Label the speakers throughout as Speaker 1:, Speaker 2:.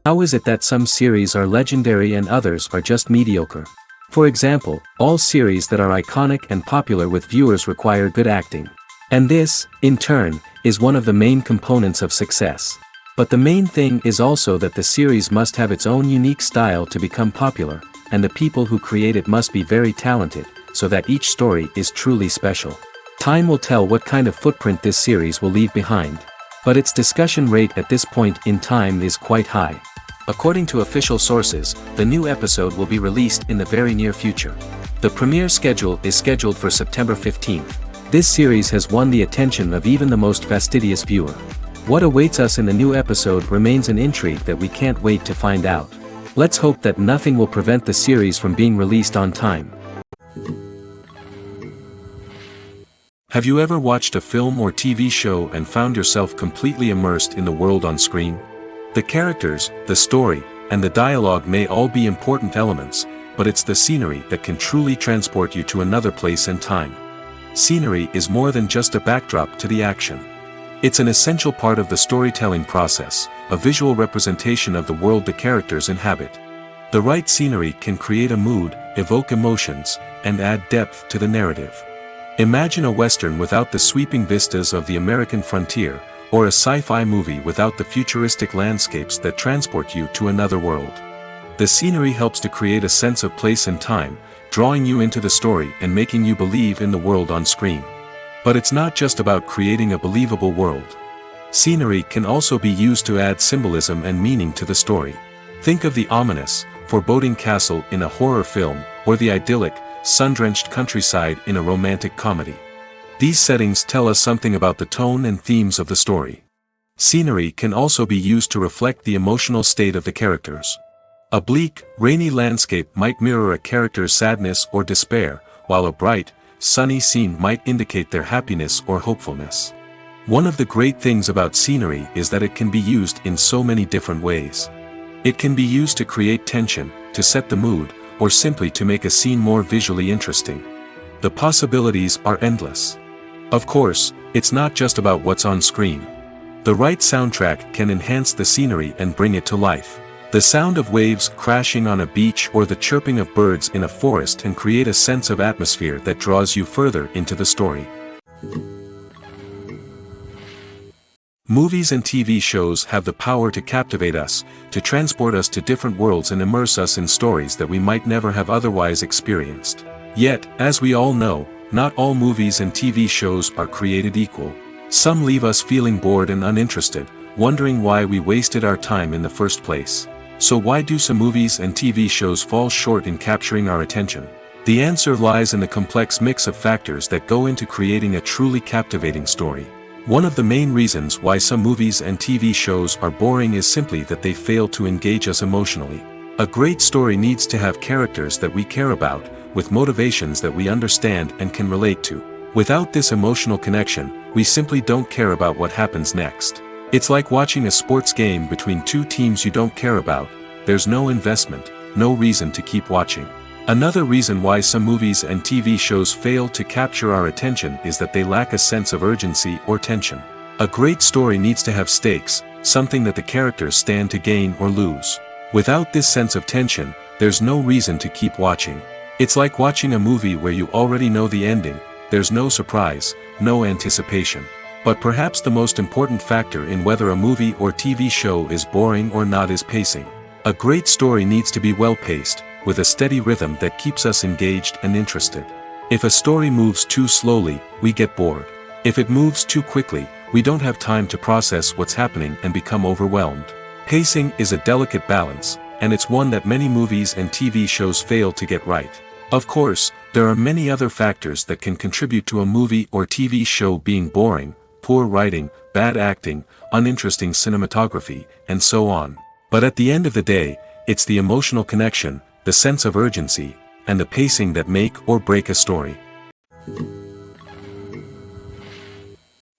Speaker 1: How is it that some series are legendary and others are just mediocre? For example, all series that are iconic and popular with viewers require good acting. And this, in turn, is one of the main components of success. But the main thing is also that the series must have its own unique style to become popular, and the people who create it must be very talented, so that each story is truly special. Time will tell what kind of footprint this series will leave behind. But its discussion rate at this point in time is quite high. According to official sources, the new episode will be released in the very near future. The premiere schedule is scheduled for September 15th. This series has won the attention of even the most fastidious viewer. What awaits us in the new episode remains an intrigue that we can't wait to find out. Let's hope that nothing will prevent the series from being released on time.
Speaker 2: Have you ever watched a film or TV show and found yourself completely immersed in the world on screen? The characters, the story, and the dialogue may all be important elements, but it's the scenery that can truly transport you to another place and time. Scenery is more than just a backdrop to the action. It's an essential part of the storytelling process, a visual representation of the world the characters inhabit. The right scenery can create a mood, evoke emotions, and add depth to the narrative. Imagine a Western without the sweeping vistas of the American frontier, or a sci-fi movie without the futuristic landscapes that transport you to another world. The scenery helps to create a sense of place and time, drawing you into the story and making you believe in the world on screen. But it's not just about creating a believable world. Scenery can also be used to add symbolism and meaning to the story. Think of the ominous, foreboding castle in a horror film, or the idyllic, sun-drenched countryside in a romantic comedy. These settings tell us something about the tone and themes of the story. Scenery can also be used to reflect the emotional state of the characters. A bleak, rainy landscape might mirror a character's sadness or despair, while a bright, sunny scene might indicate their happiness or hopefulness. One of the great things about scenery is that it can be used in so many different ways. It can be used to create tension, to set the mood, or simply to make a scene more visually interesting. The possibilities are endless. Of course, it's not just about what's on screen. The right soundtrack can enhance the scenery and bring it to life. The sound of waves crashing on a beach or the chirping of birds in a forest can create a sense of atmosphere that draws you further into the story. Movies and TV shows have the power to captivate us, to transport us to different worlds and immerse us in stories that we might never have otherwise experienced. Yet, as we all know, not all movies and TV shows are created equal. Some leave us feeling bored and uninterested, wondering why we wasted our time in the first place. So why do some movies and TV shows fall short in capturing our attention? The answer lies in the complex mix of factors that go into creating a truly captivating story. One of the main reasons why some movies and TV shows are boring is simply that they fail to engage us emotionally. A great story needs to have characters that we care about, with motivations that we understand and can relate to. Without this emotional connection, we simply don't care about what happens next. It's like watching a sports game between two teams you don't care about. There's no investment, no reason to keep watching. Another reason why some movies and TV shows fail to capture our attention is that they lack a sense of urgency or tension. A great story needs to have stakes, something that the characters stand to gain or lose. Without this sense of tension, there's no reason to keep watching. It's like watching a movie where you already know the ending. There's no surprise, no anticipation. But perhaps the most important factor in whether a movie or TV show is boring or not is pacing. A great story needs to be well-paced, with a steady rhythm that keeps us engaged and interested. If a story moves too slowly, we get bored. If it moves too quickly, we don't have time to process what's happening and become overwhelmed. Pacing is a delicate balance, and it's one that many movies and TV shows fail to get right. Of course, there are many other factors that can contribute to a movie or TV show being boring: poor writing, bad acting, uninteresting cinematography, and so on. But at the end of the day, it's the emotional connection, the sense of urgency, and the pacing that make or break a story.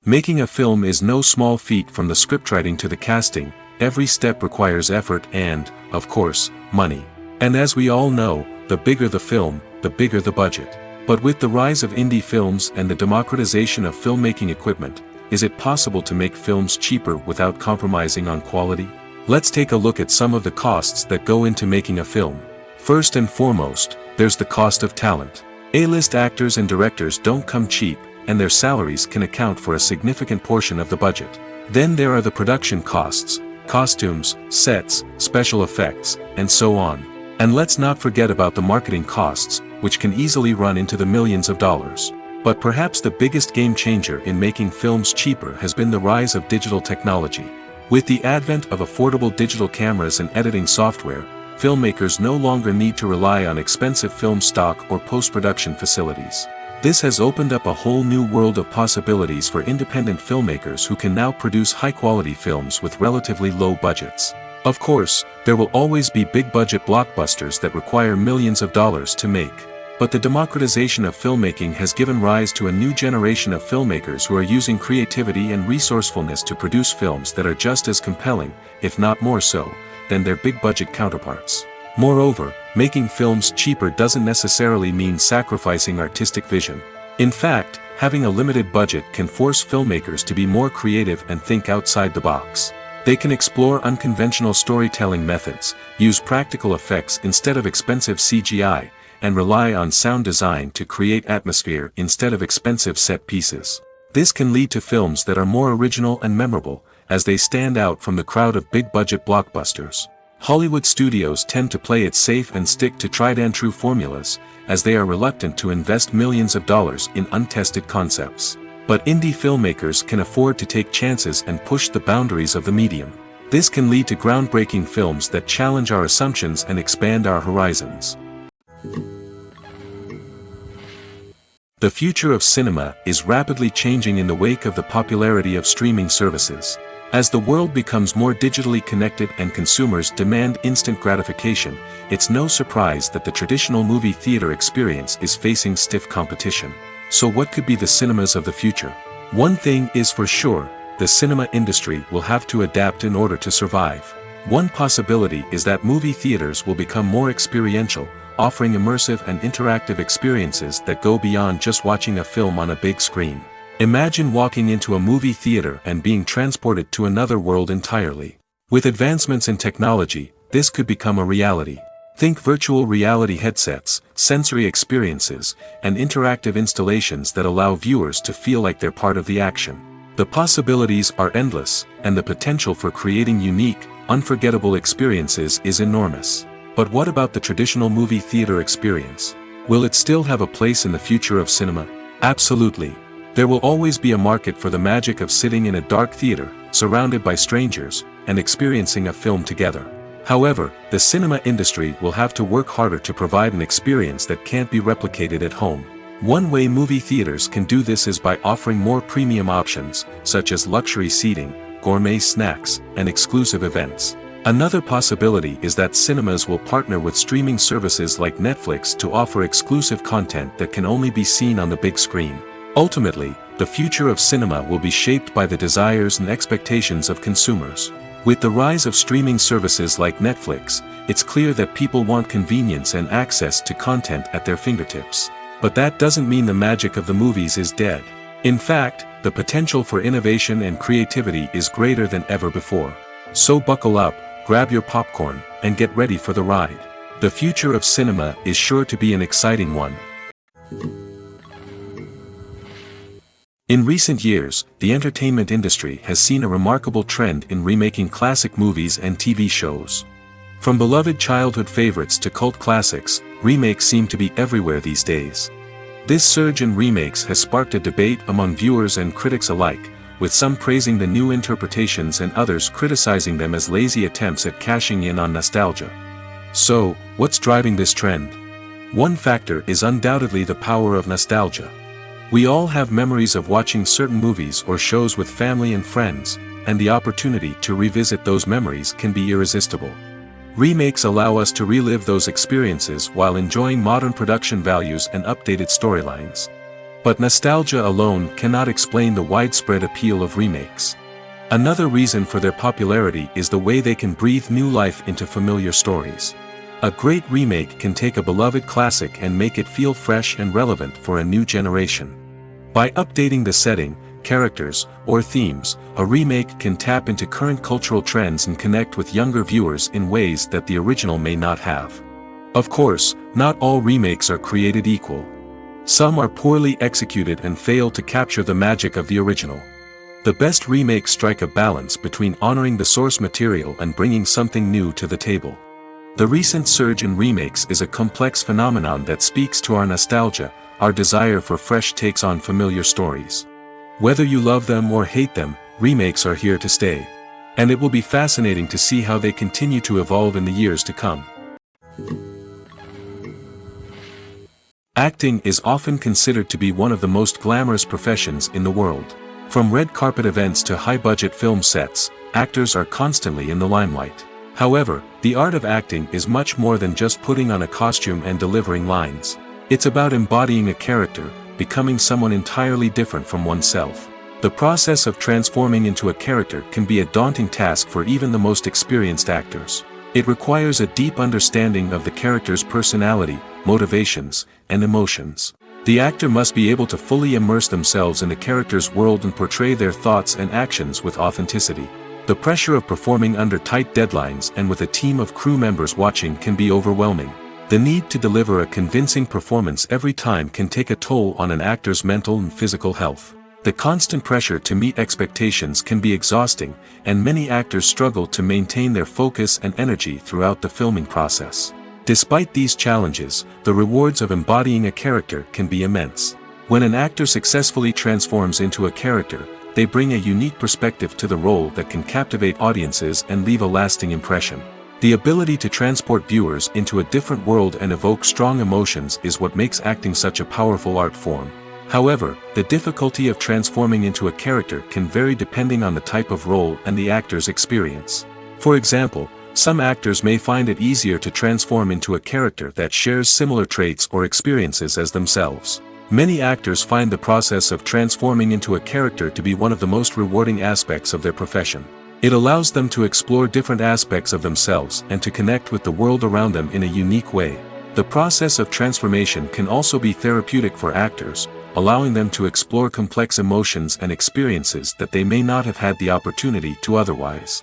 Speaker 2: Making a film is no small feat. From the scriptwriting to the casting, every step requires effort and, of course, money. And as we all know, the bigger the film, the bigger the budget. But with the rise of indie films and the democratization of filmmaking equipment, is it possible to make films cheaper without compromising on quality? Let's take a look at some of the costs that go into making a film. First and foremost, there's the cost of talent. A-list actors and directors don't come cheap, and their salaries can account for a significant portion of the budget. Then there are the production costs, costumes, sets, special effects, and so on. And let's not forget about the marketing costs, which can easily run into the millions of dollars. But perhaps the biggest game changer in making films cheaper has been the rise of digital technology. With the advent of affordable digital cameras and editing software, filmmakers no longer need to rely on expensive film stock or post-production facilities. This has opened up a whole new world of possibilities for independent filmmakers who can now produce high-quality films with relatively low budgets. Of course, there will always be big-budget blockbusters that require millions of dollars to make. But the democratization of filmmaking has given rise to a new generation of filmmakers who are using creativity and resourcefulness to produce films that are just as compelling, if not more so, than their big-budget counterparts. Moreover, making films cheaper doesn't necessarily mean sacrificing artistic vision. In fact, having a limited budget can force filmmakers to be more creative and think outside the box. They can explore unconventional storytelling methods, use practical effects instead of expensive CGI, and rely on sound design to create atmosphere instead of expensive set pieces. This can lead to films that are more original and memorable, as they stand out from the crowd of big-budget blockbusters. Hollywood studios tend to play it safe and stick to tried-and-true formulas, as they are reluctant to invest millions of dollars in untested concepts. But indie filmmakers can afford to take chances and push the boundaries of the medium. This can lead to groundbreaking films that challenge our assumptions and expand our horizons. The future of cinema is rapidly changing in the wake of the popularity of streaming services. As the world becomes more digitally connected and consumers demand instant gratification, it's no surprise that the traditional movie theater experience is facing stiff competition. So what could be the cinemas of the future? One thing is for sure, the cinema industry will have to adapt in order to survive. One possibility is that movie theaters will become more experiential, offering immersive and interactive experiences that go beyond just watching a film on a big screen. Imagine walking into a movie theater and being transported to another world entirely. With advancements in technology, this could become a reality. Think virtual reality headsets, sensory experiences, and interactive installations that allow viewers to feel like they're part of the action. The possibilities are endless, and the potential for creating unique, unforgettable experiences is enormous. But what about the traditional movie theater experience? Will it still have a place in the future of cinema? Absolutely. There will always be a market for the magic of sitting in a dark theater, surrounded by strangers, and experiencing a film together. However, the cinema industry will have to work harder to provide an experience that can't be replicated at home. One way movie theaters can do this is by offering more premium options, such as luxury seating, gourmet snacks, and exclusive events. Another possibility is that cinemas will partner with streaming services like Netflix to offer exclusive content that can only be seen on the big screen. Ultimately, the future of cinema will be shaped by the desires and expectations of consumers. With the rise of streaming services like Netflix, it's clear that people want convenience and access to content at their fingertips. But that doesn't mean the magic of the movies is dead. In fact, the potential for innovation and creativity is greater than ever before. So buckle up, grab your popcorn, and get ready for the ride. The future of cinema is sure to be an exciting one. In recent years, the entertainment industry has seen a remarkable trend in remaking classic movies and TV shows. From beloved childhood favorites to cult classics, remakes seem to be everywhere these days. This surge in remakes has sparked a debate among viewers and critics alike, with some praising the new interpretations and others criticizing them as lazy attempts at cashing in on nostalgia. So, what's driving this trend? One factor is undoubtedly the power of nostalgia. We all have memories of watching certain movies or shows with family and friends, and the opportunity to revisit those memories can be irresistible. Remakes allow us to relive those experiences while enjoying modern production values and updated storylines. But nostalgia alone cannot explain the widespread appeal of remakes. Another reason for their popularity is the way they can breathe new life into familiar stories. A great remake can take a beloved classic and make it feel fresh and relevant for a new generation. By updating the setting, characters, or themes, a remake can tap into current cultural trends and connect with younger viewers in ways that the original may not have. Of course, not all remakes are created equal. Some are poorly executed and fail to capture the magic of the original. The best remakes strike a balance between honoring the source material and bringing something new to the table. The recent surge in remakes is a complex phenomenon that speaks to our nostalgia, our desire for fresh takes on familiar stories. Whether you love them or hate them, remakes are here to stay. And it will be fascinating to see how they continue to evolve in the years to come. Acting is often considered to be one of the most glamorous professions in the world. From red carpet events to high-budget film sets, actors are constantly in the limelight. However, the art of acting is much more than just putting on a costume and delivering lines. It's about embodying a character, becoming someone entirely different from oneself. The process of transforming into a character can be a daunting task for even the most experienced actors. It requires a deep understanding of the character's personality, motivations, and emotions. The actor must be able to fully immerse themselves in the character's world and portray their thoughts and actions with authenticity. The pressure of performing under tight deadlines and with a team of crew members watching can be overwhelming. The need to deliver a convincing performance every time can take a toll on an actor's mental and physical health. The constant pressure to meet expectations can be exhausting, and many actors struggle to maintain their focus and energy throughout the filming process. Despite these challenges, the rewards of embodying a character can be immense. When an actor successfully transforms into a character, they bring a unique perspective to the role that can captivate audiences and leave a lasting impression. The ability to transport viewers into a different world and evoke strong emotions is what makes acting such a powerful art form. However, the difficulty of transforming into a character can vary depending on the type of role and the actor's experience. For example, some actors may find it easier to transform into a character that shares similar traits or experiences as themselves. Many actors find the process of transforming into a character to be one of the most rewarding aspects of their profession. It allows them to explore different aspects of themselves and to connect with the world around them in a unique way. The process of transformation can also be therapeutic for actors, allowing them to explore complex emotions and experiences that they may not have had the opportunity to otherwise.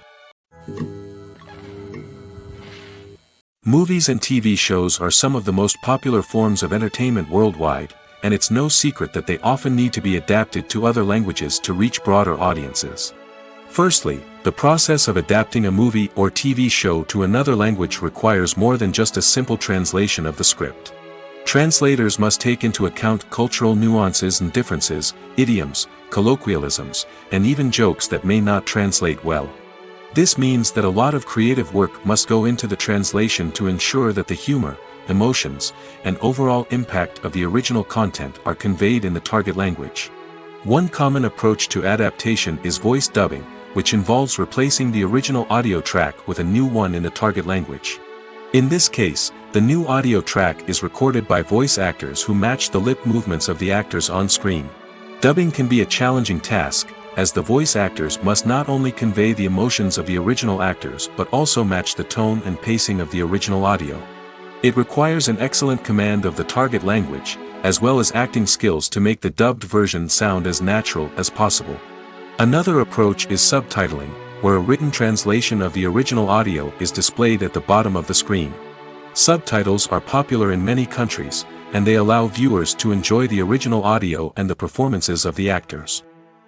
Speaker 2: Movies and TV shows are some of the most popular forms of entertainment worldwide, and it's no secret that they often need to be adapted to other languages to reach broader audiences. Firstly, the process of adapting a movie or TV show to another language requires more than just a simple translation of the script. Translators must take into account cultural nuances and differences, idioms, colloquialisms, and even jokes that may not translate well. This means that a lot of creative work must go into the translation to ensure that the humor, emotions, and overall impact of the original content are conveyed in the target language. One common approach to adaptation is voice dubbing, which involves replacing the original audio track with a new one in the target language. In this case, the new audio track is recorded by voice actors who match the lip movements of the actors on screen. Dubbing can be a challenging task, as the voice actors must not only convey the emotions of the original actors but also match the tone and pacing of the original audio. It requires an excellent command of the target language, as well as acting skills to make the dubbed version sound as natural as possible. Another approach is subtitling, where a written translation of the original audio is displayed at the bottom of the screen. Subtitles are popular in many countries, and they allow viewers to enjoy the original audio and the performances of the actors.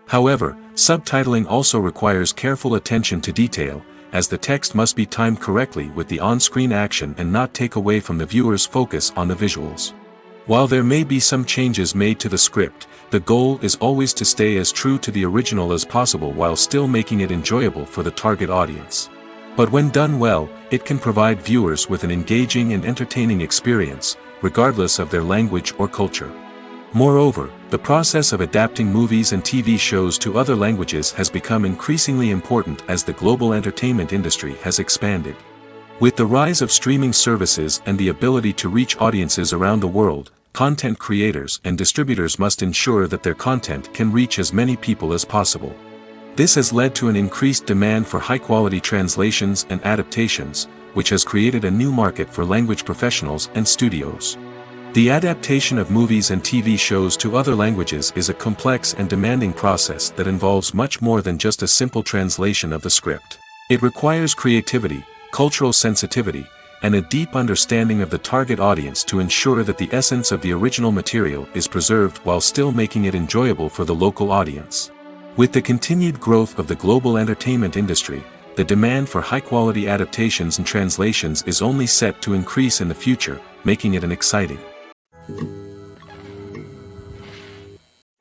Speaker 2: However, subtitling also requires careful attention to detail, as the text must be timed correctly with the on-screen action and not take away from the viewer's focus on the visuals. While there may be some changes made to the script, the goal is always to stay as true to the original as possible while still making it enjoyable for the target audience. But when done well, it can provide viewers with an engaging and entertaining experience, regardless of their language or culture. Moreover, the process of adapting movies and TV shows to other languages has become increasingly important as the global entertainment industry has expanded. With the rise of streaming services and the ability to reach audiences around the world, content creators and distributors must ensure that their content can reach as many people as possible. This has led to an increased demand for high-quality translations and adaptations, which has created a new market for language professionals and studios. The adaptation of movies and TV shows to other languages is a complex and demanding process that involves much more than just a simple translation of the script. It requires creativity, cultural sensitivity, and a deep understanding of the target audience to ensure that the essence of the original material is preserved while still making it enjoyable for the local audience. With the continued growth of the global entertainment industry, the demand for high-quality adaptations and translations is only set to increase in the future, making it an exciting.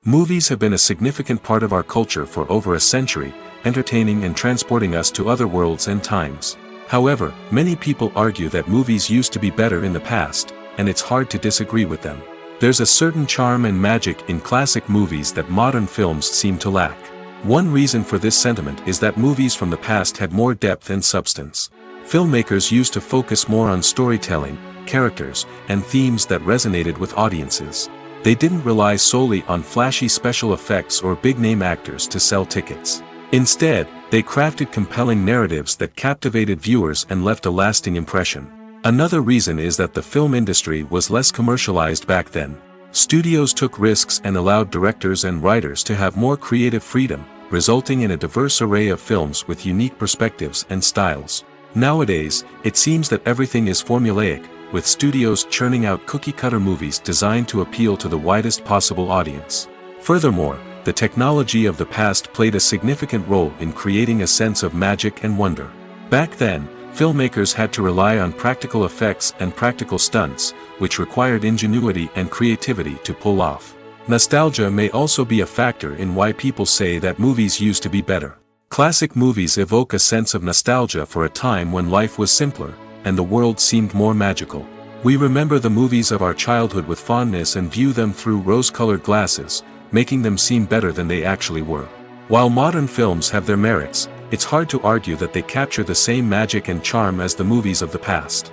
Speaker 2: Movies have been a significant part of our culture for over a century, entertaining and transporting us to other worlds and times. However, many people argue that movies used to be better in the past, and it's hard to disagree with them. There's a certain charm and magic in classic movies that modern films seem to lack. One reason for this sentiment is that movies from the past had more depth and substance. Filmmakers used to focus more on storytelling, characters, and themes that resonated with audiences. They didn't rely solely on flashy special effects or big-name actors to sell tickets. Instead, they crafted compelling narratives that captivated viewers and left a lasting impression. Another reason is that the film industry was less commercialized back then. Studios took risks and allowed directors and writers to have more creative freedom, resulting in a diverse array of films with unique perspectives and styles. Nowadays, it seems that everything is formulaic, with studios churning out cookie-cutter movies designed to appeal to the widest possible audience. Furthermore, the technology of the past played a significant role in creating a sense of magic and wonder. Back then, filmmakers had to rely on practical effects and practical stunts, which required ingenuity and creativity to pull off. Nostalgia may also be a factor in why people say that movies used to be better. Classic movies evoke a sense of nostalgia for a time when life was simpler, and the world seemed more magical. We remember the movies of our childhood with fondness and view them through rose-colored glasses, making them seem better than they actually were. While modern films have their merits, it's hard to argue that they capture the same magic and charm as the movies of the past.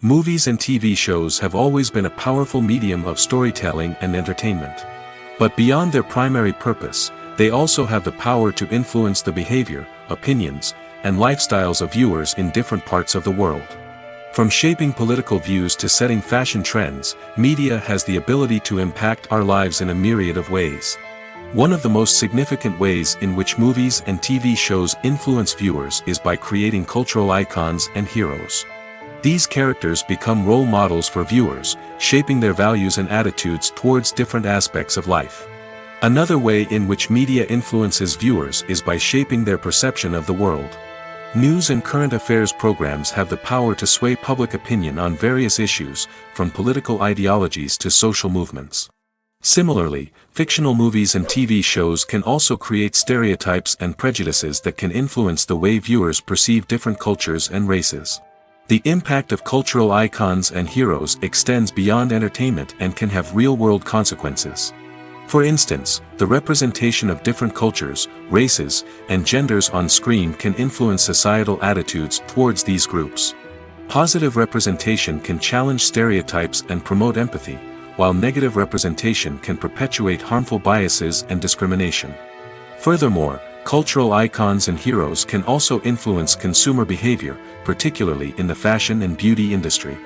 Speaker 2: Movies and TV shows have always been a powerful medium of storytelling and entertainment. But beyond their primary purpose, they also have the power to influence the behavior, opinions, and lifestyles of viewers in different parts of the world. From shaping political views to setting fashion trends, media has the ability to impact our lives in a myriad of ways. One of the most significant ways in which movies and TV shows influence viewers is by creating cultural icons and heroes. These characters become role models for viewers, shaping their values and attitudes towards different aspects of life. Another way in which media influences viewers is by shaping their perception of the world. News and current affairs programs have the power to sway public opinion on various issues, from political ideologies to social movements. Similarly, fictional movies and TV shows can also create stereotypes and prejudices that can influence the way viewers perceive different cultures and races. The impact of cultural icons and heroes extends beyond entertainment and can have real-world consequences. For instance, the representation of different cultures, races, and genders on screen can influence societal attitudes towards these groups. Positive representation can challenge stereotypes and promote empathy, while negative representation can perpetuate harmful biases and discrimination. Furthermore, cultural icons and heroes can also influence consumer behavior, particularly in the fashion and beauty industry.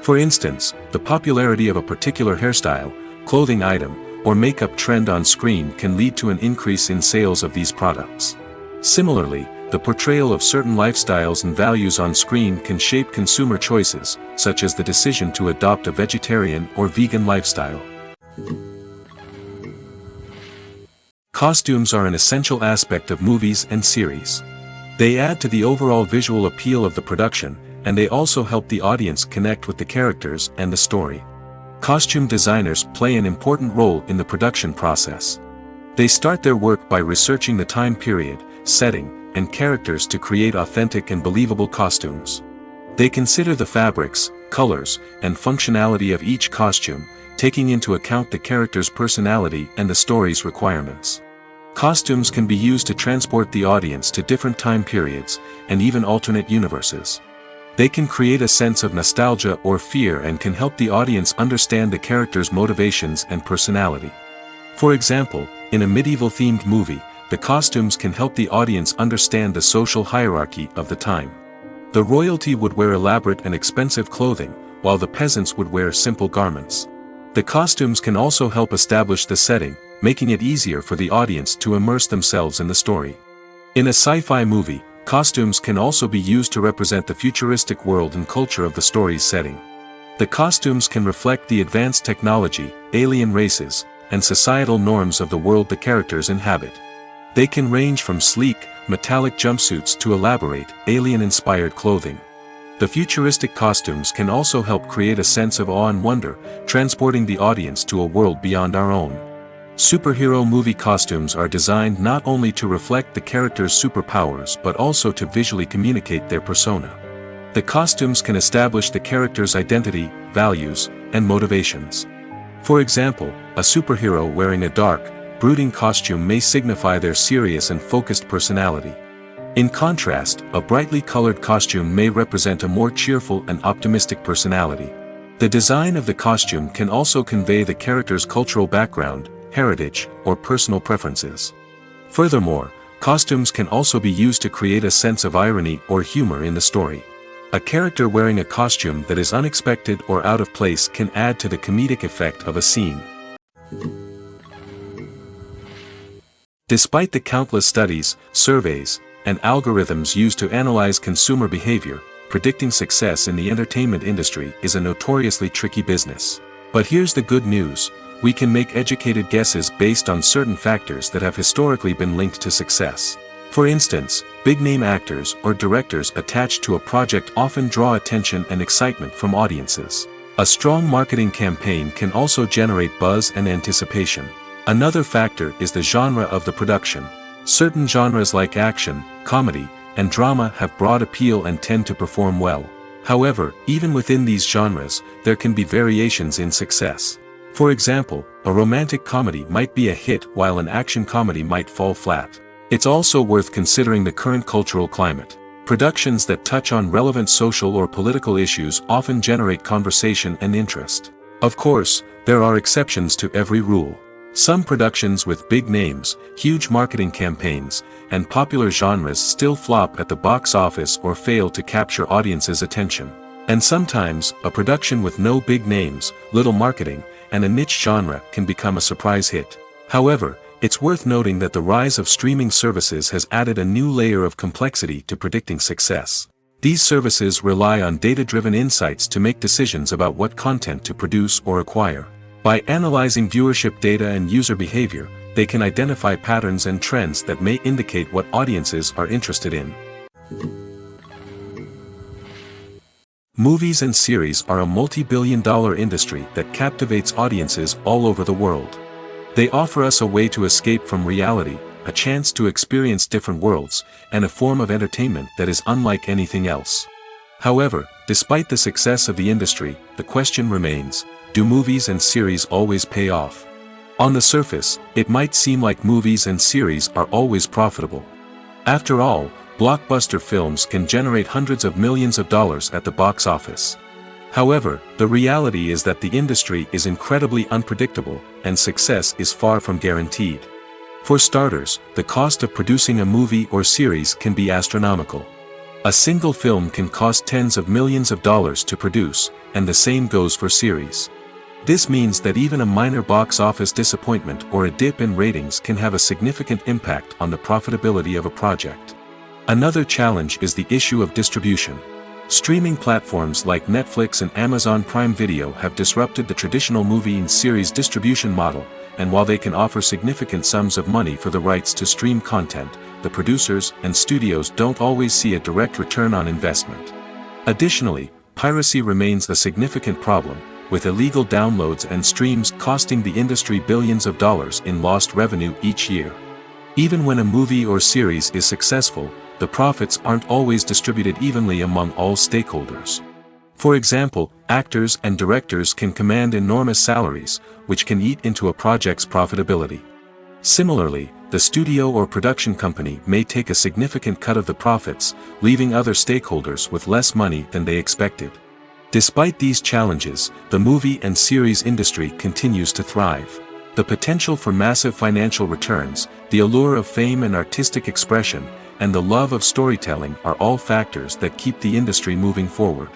Speaker 2: For instance, the popularity of a particular hairstyle, clothing item, or makeup trend on screen can lead to an increase in sales of these products. Similarly, the portrayal of certain lifestyles and values on screen can shape consumer choices, such as the decision to adopt a vegetarian or vegan lifestyle. Costumes are an essential aspect of movies and series. They add to the overall visual appeal of the production, and they also help the audience connect with the characters and the story. Costume designers play an important role in the production process. They start their work by researching the time period, setting, and characters to create authentic and believable costumes. They consider the fabrics, colors, and functionality of each costume, taking into account the character's personality and the story's requirements. Costumes can be used to transport the audience to different time periods, and even alternate universes. They can create a sense of nostalgia or fear and can help the audience understand the character's motivations and personality. For example, in a medieval-themed movie, the costumes can help the audience understand the social hierarchy of the time. The royalty would wear elaborate and expensive clothing, while the peasants would wear simple garments. The costumes can also help establish the setting, making it easier for the audience to immerse themselves in the story. In a sci-fi movie, costumes can also be used to represent the futuristic world and culture of the story's setting. The costumes can reflect the advanced technology, alien races, and societal norms of the world the characters inhabit. They can range from sleek, metallic jumpsuits to elaborate, alien-inspired clothing. The futuristic costumes can also help create a sense of awe and wonder, transporting the audience to a world beyond our own. Superhero movie costumes are designed not only to reflect the character's superpowers but also to visually communicate their persona. The costumes can establish the character's identity, values, and motivations. For example, a superhero wearing a dark, brooding costume may signify their serious and focused personality. In contrast, a brightly colored costume may represent a more cheerful and optimistic personality. The design of the costume can also convey the character's cultural background, heritage, or personal preferences. Furthermore, costumes can also be used to create a sense of irony or humor in the story. A character wearing a costume that is unexpected or out of place can add to the comedic effect of a scene. Despite the countless studies, surveys, and algorithms used to analyze consumer behavior, predicting success in the entertainment industry is a notoriously tricky business. But here's the good news: we can make educated guesses based on certain factors that have historically been linked to success. For instance, big-name actors or directors attached to a project often draw attention and excitement from audiences. A strong marketing campaign can also generate buzz and anticipation. Another factor is the genre of the production. Certain genres like action, comedy, and drama have broad appeal and tend to perform well. However, even within these genres, there can be variations in success. For example, a romantic comedy might be a hit while an action comedy might fall flat. It's also worth considering the current cultural climate. Productions that touch on relevant social or political issues often generate conversation and interest. Of course, there are exceptions to every rule. Some productions with big names, huge marketing campaigns, and popular genres still flop at the box office or fail to capture audiences' attention. And sometimes, a production with no big names, little marketing, and a niche genre can become a surprise hit. However, it's worth noting that the rise of streaming services has added a new layer of complexity to predicting success. These services rely on data-driven insights to make decisions about what content to produce or acquire. By analyzing viewership data and user behavior, they can identify patterns and trends that may indicate what audiences are interested in. Movies and series are a multi-billion-dollar industry that captivates audiences all over the world. They offer us a way to escape from reality, a chance to experience different worlds, and a form of entertainment that is unlike anything else. However, despite the success of the industry, the question remains: do movies and series always pay off? On the surface, it might seem like movies and series are always profitable. After all, blockbuster films can generate hundreds of millions of dollars at the box office. However, the reality is that the industry is incredibly unpredictable, and success is far from guaranteed. For starters, the cost of producing a movie or series can be astronomical. A single film can cost tens of millions of dollars to produce, and the same goes for series. This means that even a minor box office disappointment or a dip in ratings can have a significant impact on the profitability of a project. Another challenge is the issue of distribution. Streaming platforms like Netflix and Amazon Prime Video have disrupted the traditional movie and series distribution model, and while they can offer significant sums of money for the rights to stream content, the producers and studios don't always see a direct return on investment. Additionally, piracy remains a significant problem, with illegal downloads and streams costing the industry billions of dollars in lost revenue each year. Even when a movie or series is successful, the profits aren't always distributed evenly among all stakeholders. For example, actors and directors can command enormous salaries, which can eat into a project's profitability. Similarly, the studio or production company may take a significant cut of the profits, leaving other stakeholders with less money than they expected. Despite these challenges, the movie and series industry continues to thrive. The potential for massive financial returns, the allure of fame and artistic expression, and the love of storytelling are all factors that keep the industry moving forward.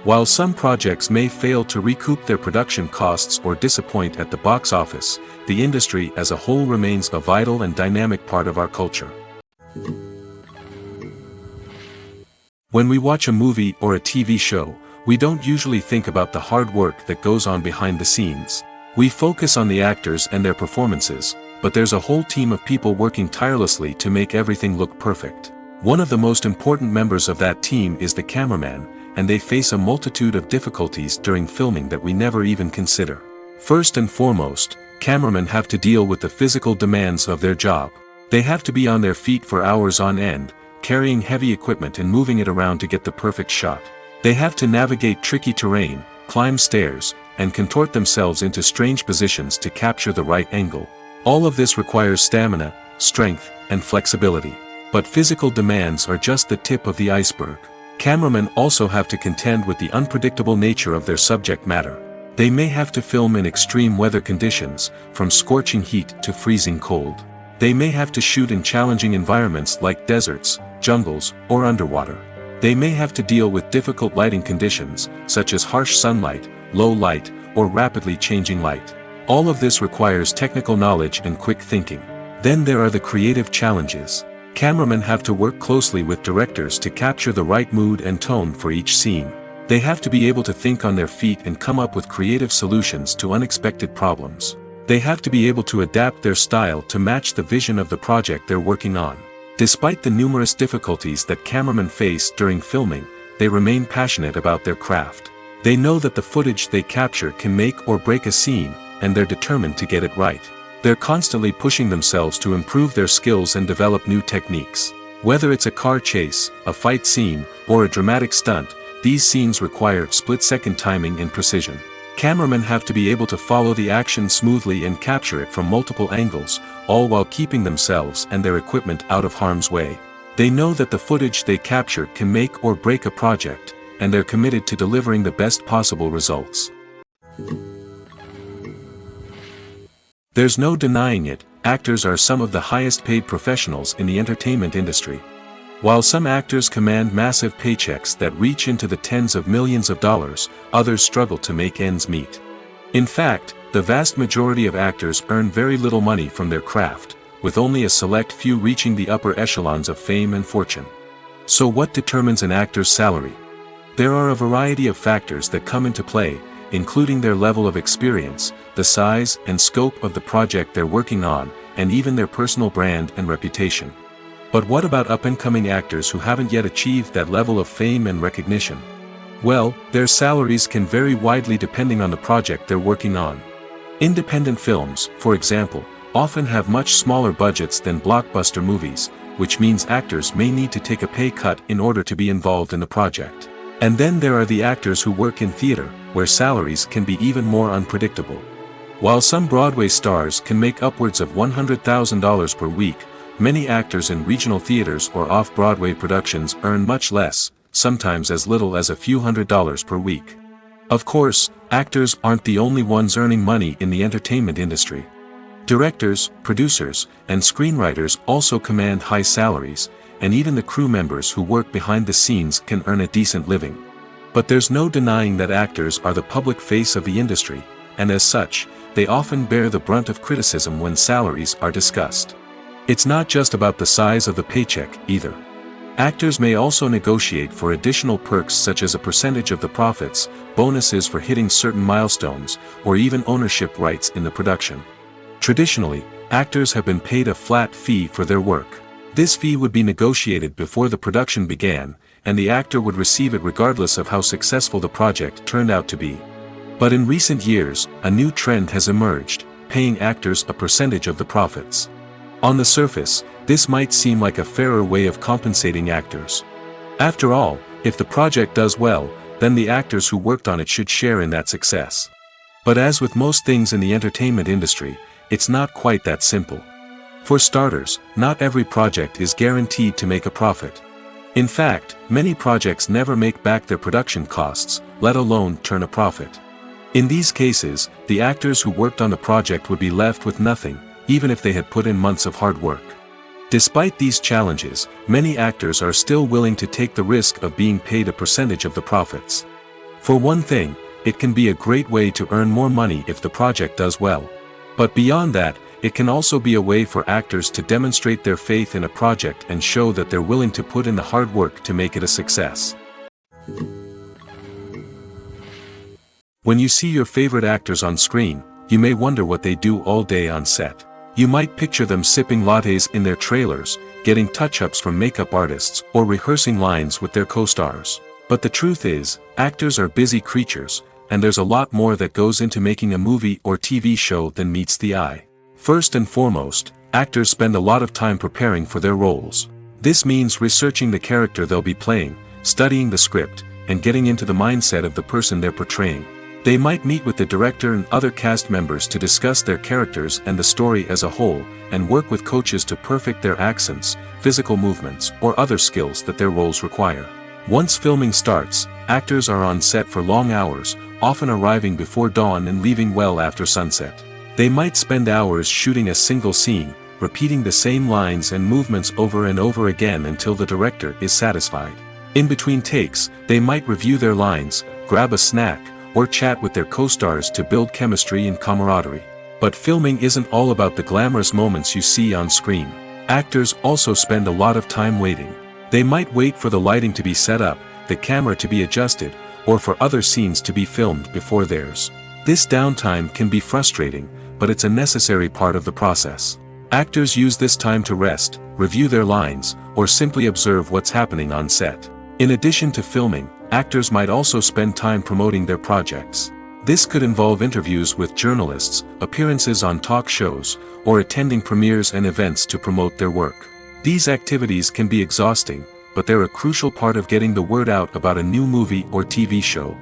Speaker 2: While some projects may fail to recoup their production costs or disappoint at the box office, the industry as a whole remains a vital and dynamic part of our culture. When we watch a movie or a TV show, we don't usually think about the hard work that goes on behind the scenes. We focus on the actors and their performances, but there's a whole team of people working tirelessly to make everything look perfect. One of the most important members of that team is the cameraman, and they face a multitude of difficulties during filming that we never even consider. First and foremost, cameramen have to deal with the physical demands of their job. They have to be on their feet for hours on end, carrying heavy equipment and moving it around to get the perfect shot. They have to navigate tricky terrain, climb stairs, and contort themselves into strange positions to capture the right angle. All of this requires stamina, strength, and flexibility. But physical demands are just the tip of the iceberg. Cameramen also have to contend with the unpredictable nature of their subject matter. They may have to film in extreme weather conditions, from scorching heat to freezing cold. They may have to shoot in challenging environments like deserts, jungles, or underwater. They may have to deal with difficult lighting conditions, such as harsh sunlight, low light, or rapidly changing light. All of this requires technical knowledge and quick thinking. Then there are the creative challenges. Cameramen have to work closely with directors to capture the right mood and tone for each scene. They have to be able to think on their feet and come up with creative solutions to unexpected problems. They have to be able to adapt their style to match the vision of the project they're working on. Despite the numerous difficulties that cameramen face during filming, they remain passionate about their craft. They know that the footage they capture can make or break a scene, and they're determined to get it right. They're constantly pushing themselves to improve their skills and develop new techniques. Whether it's a car chase, a fight scene, or a dramatic stunt, these scenes require split-second timing and precision. Cameramen have to be able to follow the action smoothly and capture it from multiple angles, all while keeping themselves and their equipment out of harm's way. They know that the footage they capture can make or break a project, and they're committed to delivering the best possible results. There's no denying it, actors are some of the highest paid professionals in the entertainment industry. While some actors command massive paychecks that reach into the tens of millions of dollars, others struggle to make ends meet. In fact, the vast majority of actors earn very little money from their craft, with only a select few reaching the upper echelons of fame and fortune. So what determines an actor's salary? There are a variety of factors that come into play, including their level of experience, the size and scope of the project they're working on, and even their personal brand and reputation. But what about up-and-coming actors who haven't yet achieved that level of fame and recognition? Well, their salaries can vary widely depending on the project they're working on. Independent films, for example, often have much smaller budgets than blockbuster movies, which means actors may need to take a pay cut in order to be involved in the project. And then there are the actors who work in theater, where salaries can be even more unpredictable. While some Broadway stars can make upwards of $100,000 per week, many actors in regional theaters or off-Broadway productions earn much less, sometimes as little as a few $100s per week. Of course, actors aren't the only ones earning money in the entertainment industry. Directors, producers, and screenwriters also command high salaries, and even the crew members who work behind the scenes can earn a decent living. But there's no denying that actors are the public face of the industry, and as such, they often bear the brunt of criticism when salaries are discussed. It's not just about the size of the paycheck, either. Actors may also negotiate for additional perks such as a percentage of the profits, bonuses for hitting certain milestones, or even ownership rights in the production. Traditionally, actors have been paid a flat fee for their work. This fee would be negotiated before the production began, and the actor would receive it regardless of how successful the project turned out to be. But in recent years, a new trend has emerged, paying actors a percentage of the profits. On the surface, this might seem like a fairer way of compensating actors. After all, if the project does well, then the actors who worked on it should share in that success. But as with most things in the entertainment industry, it's not quite that simple. For starters, not every project is guaranteed to make a profit. In fact, many projects never make back their production costs, let alone turn a profit. In these cases, the actors who worked on the project would be left with nothing, even if they had put in months of hard work. Despite these challenges, many actors are still willing to take the risk of being paid a percentage of the profits. For one thing, it can be a great way to earn more money if the project does well. But beyond that, it can also be a way for actors to demonstrate their faith in a project and show that they're willing to put in the hard work to make it a success. When you see your favorite actors on screen, you may wonder what they do all day on set. You might picture them sipping lattes in their trailers, getting touch-ups from makeup artists, or rehearsing lines with their co-stars. But the truth is, actors are busy creatures, and there's a lot more that goes into making a movie or TV show than meets the eye. First and foremost, actors spend a lot of time preparing for their roles. This means researching the character they'll be playing, studying the script, and getting into the mindset of the person they're portraying. They might meet with the director and other cast members to discuss their characters and the story as a whole, and work with coaches to perfect their accents, physical movements, or other skills that their roles require. Once filming starts, actors are on set for long hours, often arriving before dawn and leaving well after sunset. They might spend hours shooting a single scene, repeating the same lines and movements over and over again until the director is satisfied. In between takes, they might review their lines, grab a snack, or chat with their co-stars to build chemistry and camaraderie. But filming isn't all about the glamorous moments you see on screen. Actors also spend a lot of time waiting. They might wait for the lighting to be set up, the camera to be adjusted, or for other scenes to be filmed before theirs. This downtime can be frustrating, but it's a necessary part of the process. Actors use this time to rest, review their lines, or simply observe what's happening on set. In addition to filming, actors might also spend time promoting their projects. This could involve interviews with journalists, appearances on talk shows, or attending premieres and events to promote their work. These activities can be exhausting, but they're a crucial part of getting the word out about a new movie or TV show.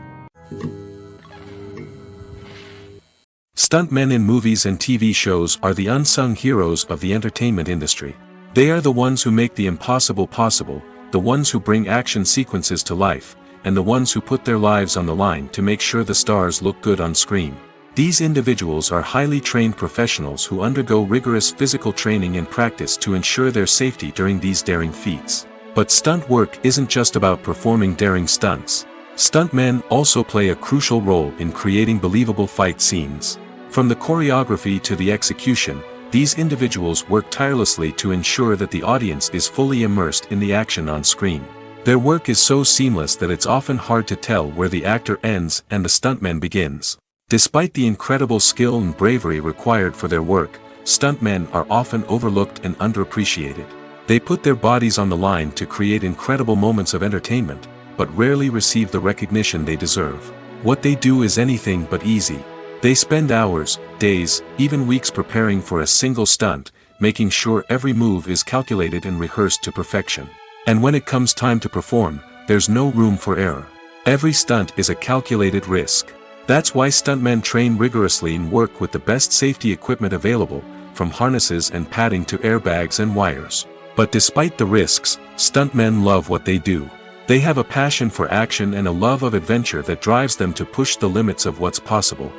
Speaker 2: Stuntmen in movies and TV shows are the unsung heroes of the entertainment industry. They are the ones who make the impossible possible, the ones who bring action sequences to life, and the ones who put their lives on the line to make sure the stars look good on screen. These individuals are highly trained professionals who undergo rigorous physical training and practice to ensure their safety during these daring feats. But stunt work isn't just about performing daring stunts. Stuntmen also play a crucial role in creating believable fight scenes. From the choreography to the execution, these individuals work tirelessly to ensure that the audience is fully immersed in the action on screen. Their work is so seamless that it's often hard to tell where the actor ends and the stuntman begins. Despite the incredible skill and bravery required for their work, stuntmen are often overlooked and underappreciated. They put their bodies on the line to create incredible moments of entertainment, but rarely receive the recognition they deserve. What they do is anything but easy. They spend hours, days, even weeks preparing for a single stunt, making sure every move is calculated and rehearsed to perfection. And when it comes time to perform, there's no room for error. Every stunt is a calculated risk. That's why stuntmen train rigorously and work with the best safety equipment available, from harnesses and padding to airbags and wires. But despite the risks, stuntmen love what they do. They have a passion for action and a love of adventure that drives them to push the limits of what's possible.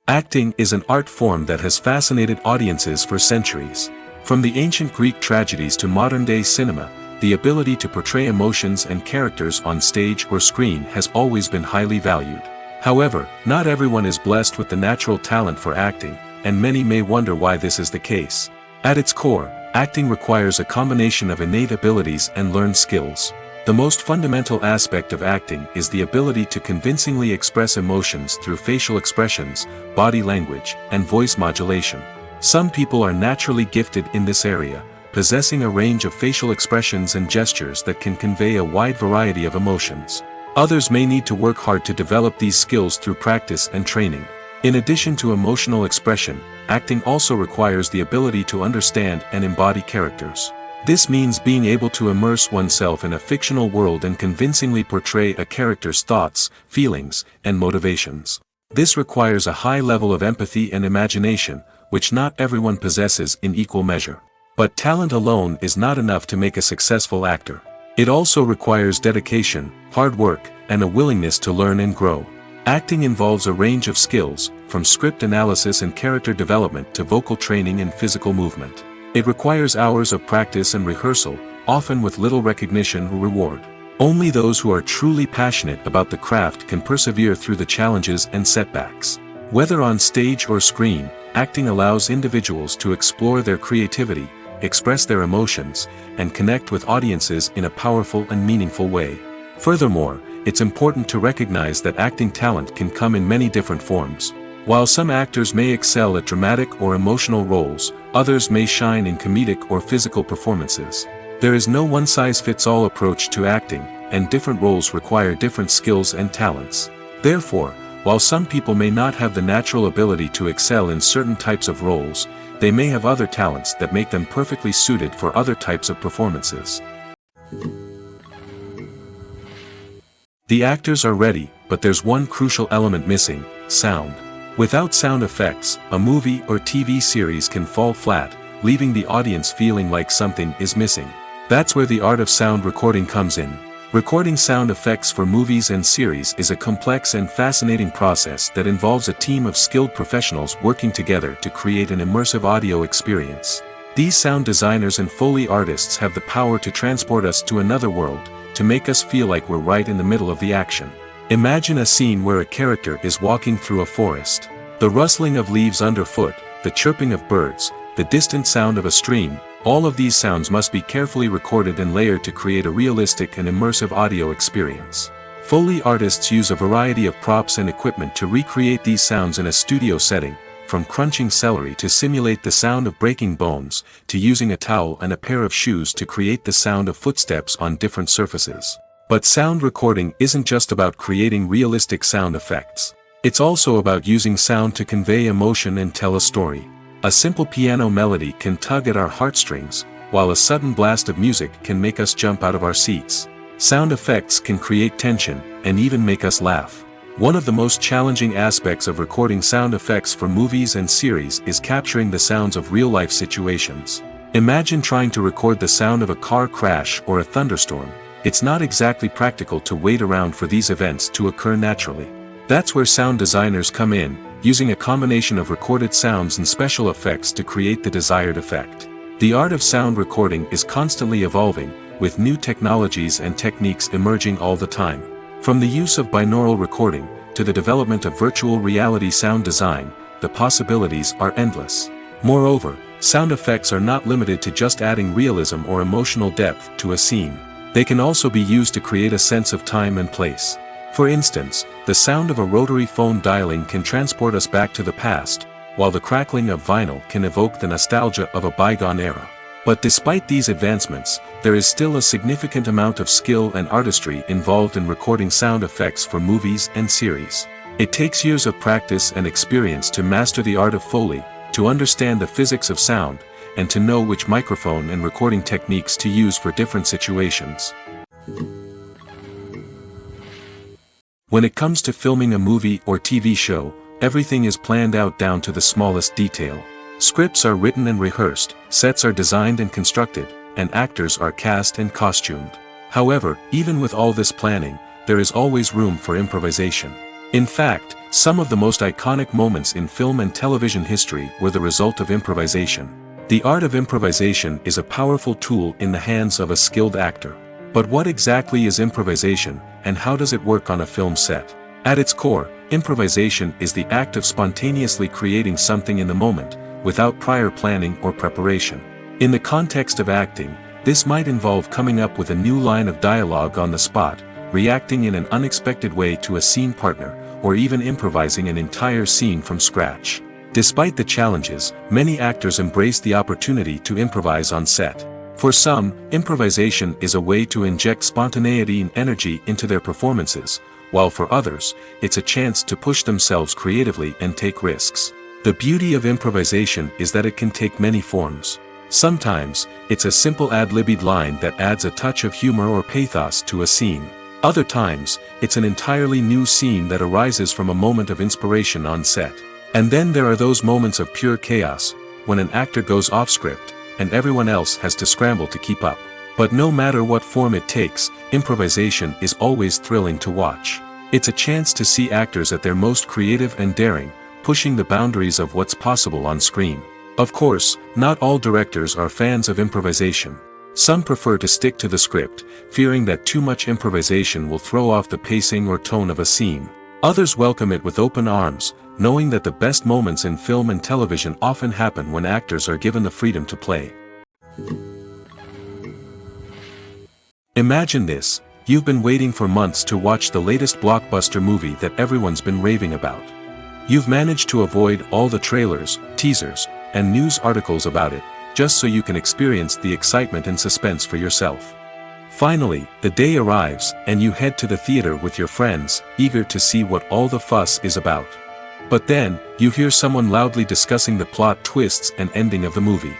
Speaker 2: Acting is an art form that has fascinated audiences for centuries. From the ancient Greek tragedies to modern-day cinema, the ability to portray emotions and characters on stage or screen has always been highly valued. However, not everyone is blessed with the natural talent for acting, and many may wonder why this is the case. At its core, acting requires a combination of innate abilities and learned skills. The most fundamental aspect of acting is the ability to convincingly express emotions through facial expressions, body language, and voice modulation. Some people are naturally gifted in this area, possessing a range of facial expressions and gestures that can convey a wide variety of emotions. Others may need to work hard to develop these skills through practice and training. In addition to emotional expression, acting also requires the ability to understand and embody characters. This means being able to immerse oneself in a fictional world and convincingly portray a character's thoughts, feelings, and motivations. This requires a high level of empathy and imagination, which not everyone possesses in equal measure. But talent alone is not enough to make a successful actor. It also requires dedication, hard work, and a willingness to learn and grow. Acting involves a range of skills, from script analysis and character development to vocal training and physical movement. It requires hours of practice and rehearsal, often with little recognition or reward. Only those who are truly passionate about the craft can persevere through the challenges and setbacks. Whether on stage or screen, acting allows individuals to explore their creativity, express their emotions, and connect with audiences in a powerful and meaningful way. Furthermore, it's important to recognize that acting talent can come in many different forms. While some actors may excel at dramatic or emotional roles, others may shine in comedic or physical performances. There is no one-size-fits-all approach to acting, and different roles require different skills and talents. Therefore, while some people may not have the natural ability to excel in certain types of roles, they may have other talents that make them perfectly suited for other types of performances. The actors are ready, but there's one crucial element missing: sound. Without sound effects, a movie or TV series can fall flat, leaving the audience feeling like something is missing. That's where the art of sound recording comes in. Recording sound effects for movies and series is a complex and fascinating process that involves a team of skilled professionals working together to create an immersive audio experience. These sound designers and Foley artists have the power to transport us to another world, to make us feel like we're right in the middle of the action. Imagine a scene where a character is walking through a forest. The rustling of leaves underfoot, the chirping of birds, the distant sound of a stream, all of these sounds must be carefully recorded and layered to create a realistic and immersive audio experience. Foley artists use a variety of props and equipment to recreate these sounds in a studio setting, from crunching celery to simulate the sound of breaking bones, to using a towel and a pair of shoes to create the sound of footsteps on different surfaces. But sound recording isn't just about creating realistic sound effects. It's also about using sound to convey emotion and tell a story. A simple piano melody can tug at our heartstrings, while a sudden blast of music can make us jump out of our seats. Sound effects can create tension, and even make us laugh. One of the most challenging aspects of recording sound effects for movies and series is capturing the sounds of real-life situations. Imagine trying to record the sound of a car crash or a thunderstorm. It's not exactly practical to wait around for these events to occur naturally. That's where sound designers come in, using a combination of recorded sounds and special effects to create the desired effect. The art of sound recording is constantly evolving, with new technologies and techniques emerging all the time. From the use of binaural recording, to the development of virtual reality sound design, the possibilities are endless. Moreover, sound effects are not limited to just adding realism or emotional depth to a scene. They can also be used to create a sense of time and place. For instance, the sound of a rotary phone dialing can transport us back to the past, while the crackling of vinyl can evoke the nostalgia of a bygone era. But despite these advancements, there is still a significant amount of skill and artistry involved in recording sound effects for movies and series. It takes years of practice and experience to master the art of Foley, to understand the physics of sound, and to know which microphone and recording techniques to use for different situations. When it comes to filming a movie or TV show, everything is planned out down to the smallest detail. Scripts are written and rehearsed, sets are designed and constructed, and actors are cast and costumed. However, even with all this planning, there is always room for improvisation. In fact, some of the most iconic moments in film and television history were the result of improvisation. The art of improvisation is a powerful tool in the hands of a skilled actor. But what exactly is improvisation, and how does it work on a film set? At its core, improvisation is the act of spontaneously creating something in the moment, without prior planning or preparation. In the context of acting, this might involve coming up with a new line of dialogue on the spot, reacting in an unexpected way to a scene partner, or even improvising an entire scene from scratch. Despite the challenges, many actors embrace the opportunity to improvise on set. For some, improvisation is a way to inject spontaneity and energy into their performances, while for others, it's a chance to push themselves creatively and take risks. The beauty of improvisation is that it can take many forms. Sometimes, it's a simple ad-libbed line that adds a touch of humor or pathos to a scene. Other times, it's an entirely new scene that arises from a moment of inspiration on set. And then there are those moments of pure chaos, when an actor goes off script, and everyone else has to scramble to keep up. But no matter what form it takes, improvisation is always thrilling to watch. It's a chance to see actors at their most creative and daring, pushing the boundaries of what's possible on screen. Of course, not all directors are fans of improvisation. Some prefer to stick to the script, fearing that too much improvisation will throw off the pacing or tone of a scene. Others welcome it with open arms, knowing that the best moments in film and television often happen when actors are given the freedom to play. Imagine this: you've been waiting for months to watch the latest blockbuster movie that everyone's been raving about. You've managed to avoid all the trailers, teasers, and news articles about it, just so you can experience the excitement and suspense for yourself. Finally, the day arrives, and you head to the theater with your friends, eager to see what all the fuss is about. But then, you hear someone loudly discussing the plot twists and ending of the movie.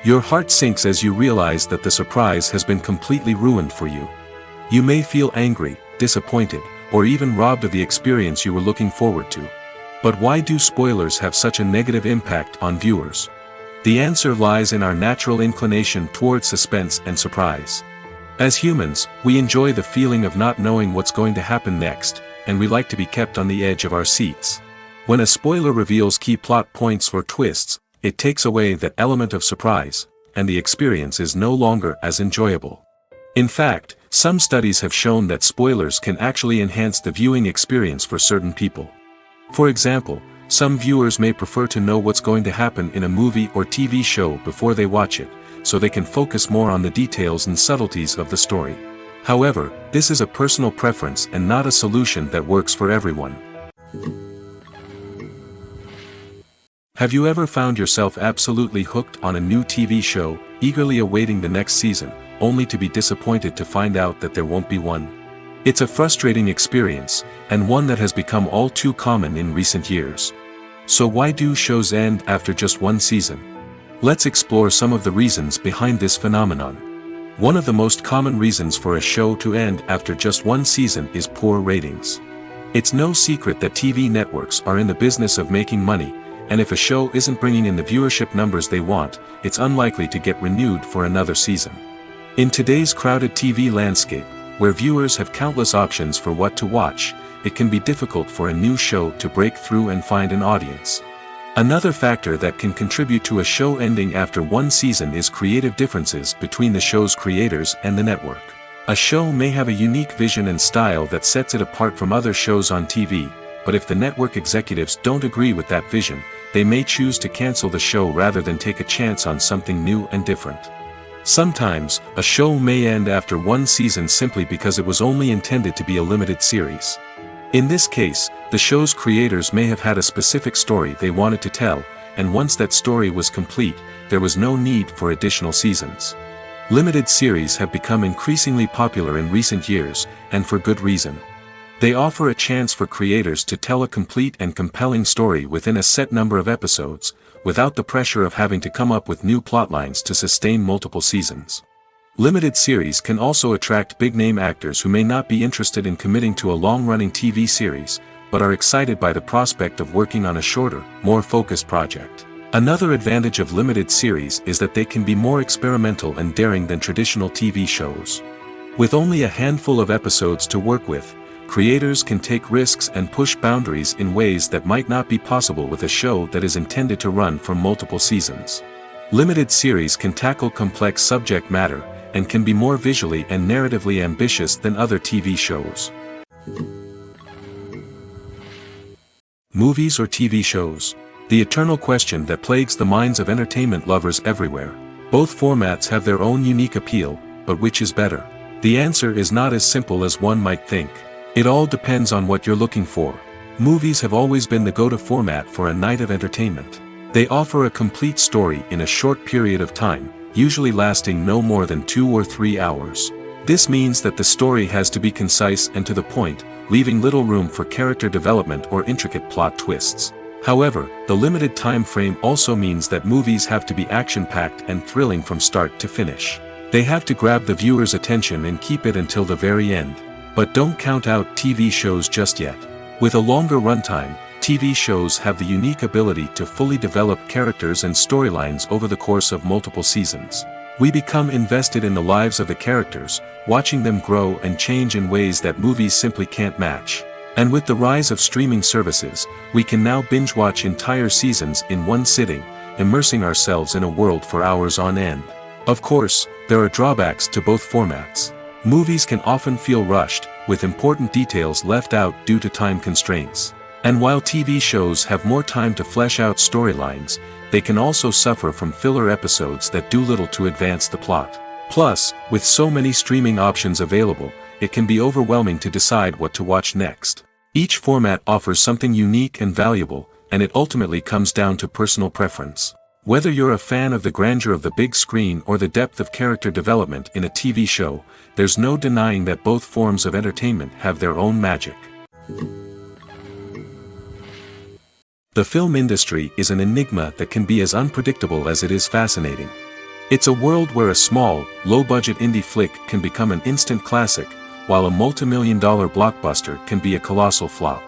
Speaker 2: Your heart sinks as you realize that the surprise has been completely ruined for you. You may feel angry, disappointed, or even robbed of the experience you were looking forward to. But why do spoilers have such a negative impact on viewers? The answer lies in our natural inclination toward suspense and surprise. As humans, we enjoy the feeling of not knowing what's going to happen next, and we like to be kept on the edge of our seats. When a spoiler reveals key plot points or twists, it takes away that element of surprise, and the experience is no longer as enjoyable. In fact, some studies have shown that spoilers can actually enhance the viewing experience for certain people. For example, some viewers may prefer to know what's going to happen in a movie or TV show before they watch it, so they can focus more on the details and subtleties of the story. However, this is a personal preference and not a solution that works for everyone. Have you ever found yourself absolutely hooked on a new TV show, eagerly awaiting the next season, only to be disappointed to find out that there won't be one? It's a frustrating experience, and one that has become all too common in recent years. So why do shows end after just one season? Let's explore some of the reasons behind this phenomenon. One of the most common reasons for a show to end after just one season is poor ratings. It's no secret that TV networks are in the business of making money, and if a show isn't bringing in the viewership numbers they want, it's unlikely to get renewed for another season. In today's crowded TV landscape, where viewers have countless options for what to watch, it can be difficult for a new show to break through and find an audience. Another factor that can contribute to a show ending after one season is creative differences between the show's creators and the network. A show may have a unique vision and style that sets it apart from other shows on TV, but if the network executives don't agree with that vision, they may choose to cancel the show rather than take a chance on something new and different. Sometimes, a show may end after one season simply because it was only intended to be a limited series. In this case, the show's creators may have had a specific story they wanted to tell, and once that story was complete, there was no need for additional seasons. Limited series have become increasingly popular in recent years, and for good reason. They offer a chance for creators to tell a complete and compelling story within a set number of episodes, without the pressure of having to come up with new plotlines to sustain multiple seasons. Limited series can also attract big-name actors who may not be interested in committing to a long-running TV series, but are excited by the prospect of working on a shorter, more focused project. Another advantage of limited series is that they can be more experimental and daring than traditional TV shows. With only a handful of episodes to work with, creators can take risks and push boundaries in ways that might not be possible with a show that is intended to run for multiple seasons. Limited series can tackle complex subject matter, and can be more visually and narratively ambitious than other TV shows. Movies or TV shows? The eternal question that plagues the minds of entertainment lovers everywhere. Both formats have their own unique appeal, but which is better? The answer is not as simple as one might think. It all depends on what you're looking for. Movies have always been the go-to format for a night of entertainment. They offer a complete story in a short period of time, usually lasting no more than 2 or 3 hours. This means that the story has to be concise and to the point, leaving little room for character development or intricate plot twists. However, the limited time frame also means that movies have to be action-packed and thrilling from start to finish. They have to grab the viewer's attention and keep it until the very end. But don't count out TV shows just yet. With a longer runtime, TV shows have the unique ability to fully develop characters and storylines over the course of multiple seasons. We become invested in the lives of the characters, watching them grow and change in ways that movies simply can't match. And with the rise of streaming services, we can now binge-watch entire seasons in one sitting, immersing ourselves in a world for hours on end. Of course, there are drawbacks to both formats. Movies can often feel rushed, with important details left out due to time constraints. And while TV shows have more time to flesh out storylines, they can also suffer from filler episodes that do little to advance the plot. Plus, with so many streaming options available, it can be overwhelming to decide what to watch next. Each format offers something unique and valuable, and it ultimately comes down to personal preference. Whether you're a fan of the grandeur of the big screen or the depth of character development in a TV show, there's no denying that both forms of entertainment have their own magic. The film industry is an enigma that can be as unpredictable as it is fascinating. It's a world where a small, low-budget indie flick can become an instant classic, while a multi-million-dollar blockbuster can be a colossal flop.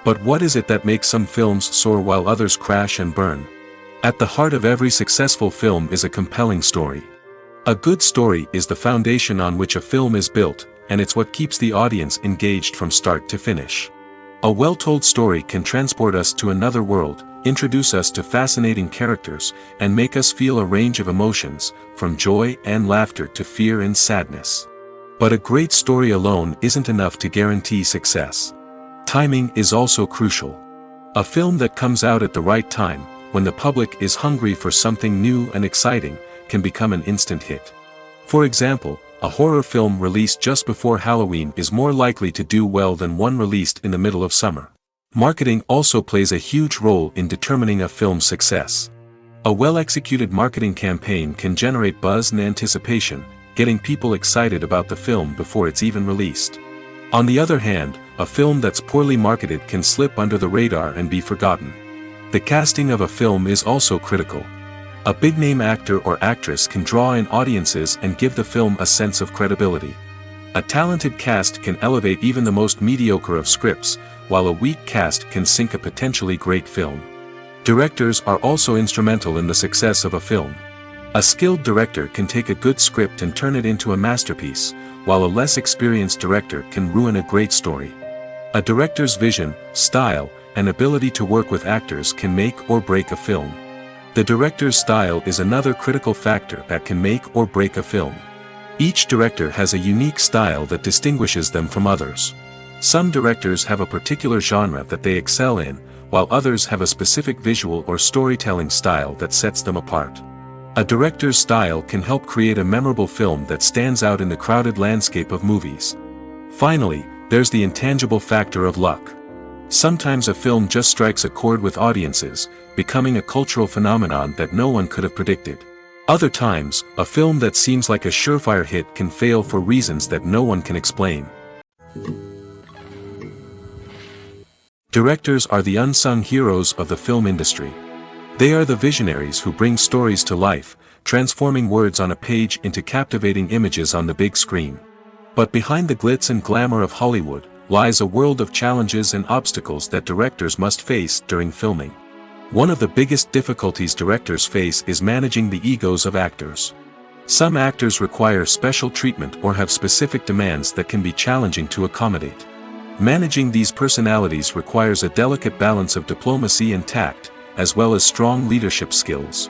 Speaker 2: But what is it that makes some films soar while others crash and burn? At the heart of every successful film is a compelling story. A good story is the foundation on which a film is built, and it's what keeps the audience engaged from start to finish. A well-told story can transport us to another world, introduce us to fascinating characters, and make us feel a range of emotions, from joy and laughter to fear and sadness. But a great story alone isn't enough to guarantee success. Timing is also crucial. A film that comes out at the right time, when the public is hungry for something new and exciting, can become an instant hit. For example, a horror film released just before Halloween is more likely to do well than one released in the middle of summer. Marketing also plays a huge role in determining a film's success. A well-executed marketing campaign can generate buzz and anticipation, getting people excited about the film before it's even released. On the other hand, a film that's poorly marketed can slip under the radar and be forgotten. The casting of a film is also critical. A big-name actor or actress can draw in audiences and give the film a sense of credibility. A talented cast can elevate even the most mediocre of scripts, while a weak cast can sink a potentially great film. Directors are also instrumental in the success of a film. A skilled director can take a good script and turn it into a masterpiece, while a less experienced director can ruin a great story. A director's vision, style, and ability to work with actors can make or break a film. The director's style is another critical factor that can make or break a film. Each director has a unique style that distinguishes them from others. Some directors have a particular genre that they excel in, while others have a specific visual or storytelling style that sets them apart. A director's style can help create a memorable film that stands out in the crowded landscape of movies. Finally, there's the intangible factor of luck. Sometimes a film just strikes a chord with audiences, becoming a cultural phenomenon that no one could have predicted. Other times, a film that seems like a surefire hit can fail for reasons that no one can explain. Directors are the unsung heroes of the film industry. They are the visionaries who bring stories to life, transforming words on a page into captivating images on the big screen. But behind the glitz and glamour of Hollywood, lies a world of challenges and obstacles that directors must face during filming. One of the biggest difficulties directors face is managing the egos of actors. Some actors require special treatment or have specific demands that can be challenging to accommodate. Managing these personalities requires a delicate balance of diplomacy and tact, as well as strong leadership skills.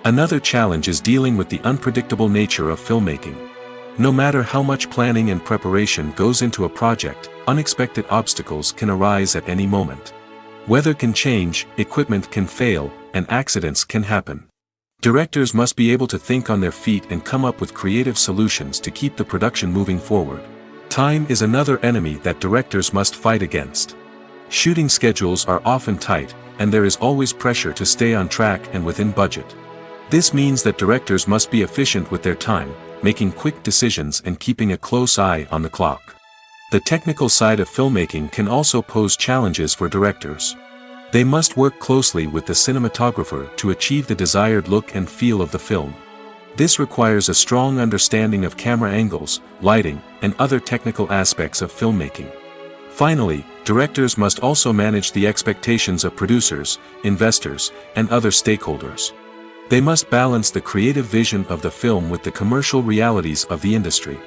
Speaker 2: Another challenge is dealing with the unpredictable nature of filmmaking. No matter how much planning and preparation goes into a project, unexpected obstacles can arise at any moment. Weather can change, equipment can fail, and accidents can happen. Directors must be able to think on their feet and come up with creative solutions to keep the production moving forward. Time is another enemy that directors must fight against. Shooting schedules are often tight, and there is always pressure to stay on track and within budget. This means that directors must be efficient with their time, making quick decisions and keeping a close eye on the clock. The technical side of filmmaking can also pose challenges for directors. They must work closely with the cinematographer to achieve the desired look and feel of the film. This requires a strong understanding of camera angles, lighting, and other technical aspects of filmmaking. Finally, directors must also manage the expectations of producers, investors, and other stakeholders. They must balance the creative vision of the film with the commercial realities of the industry.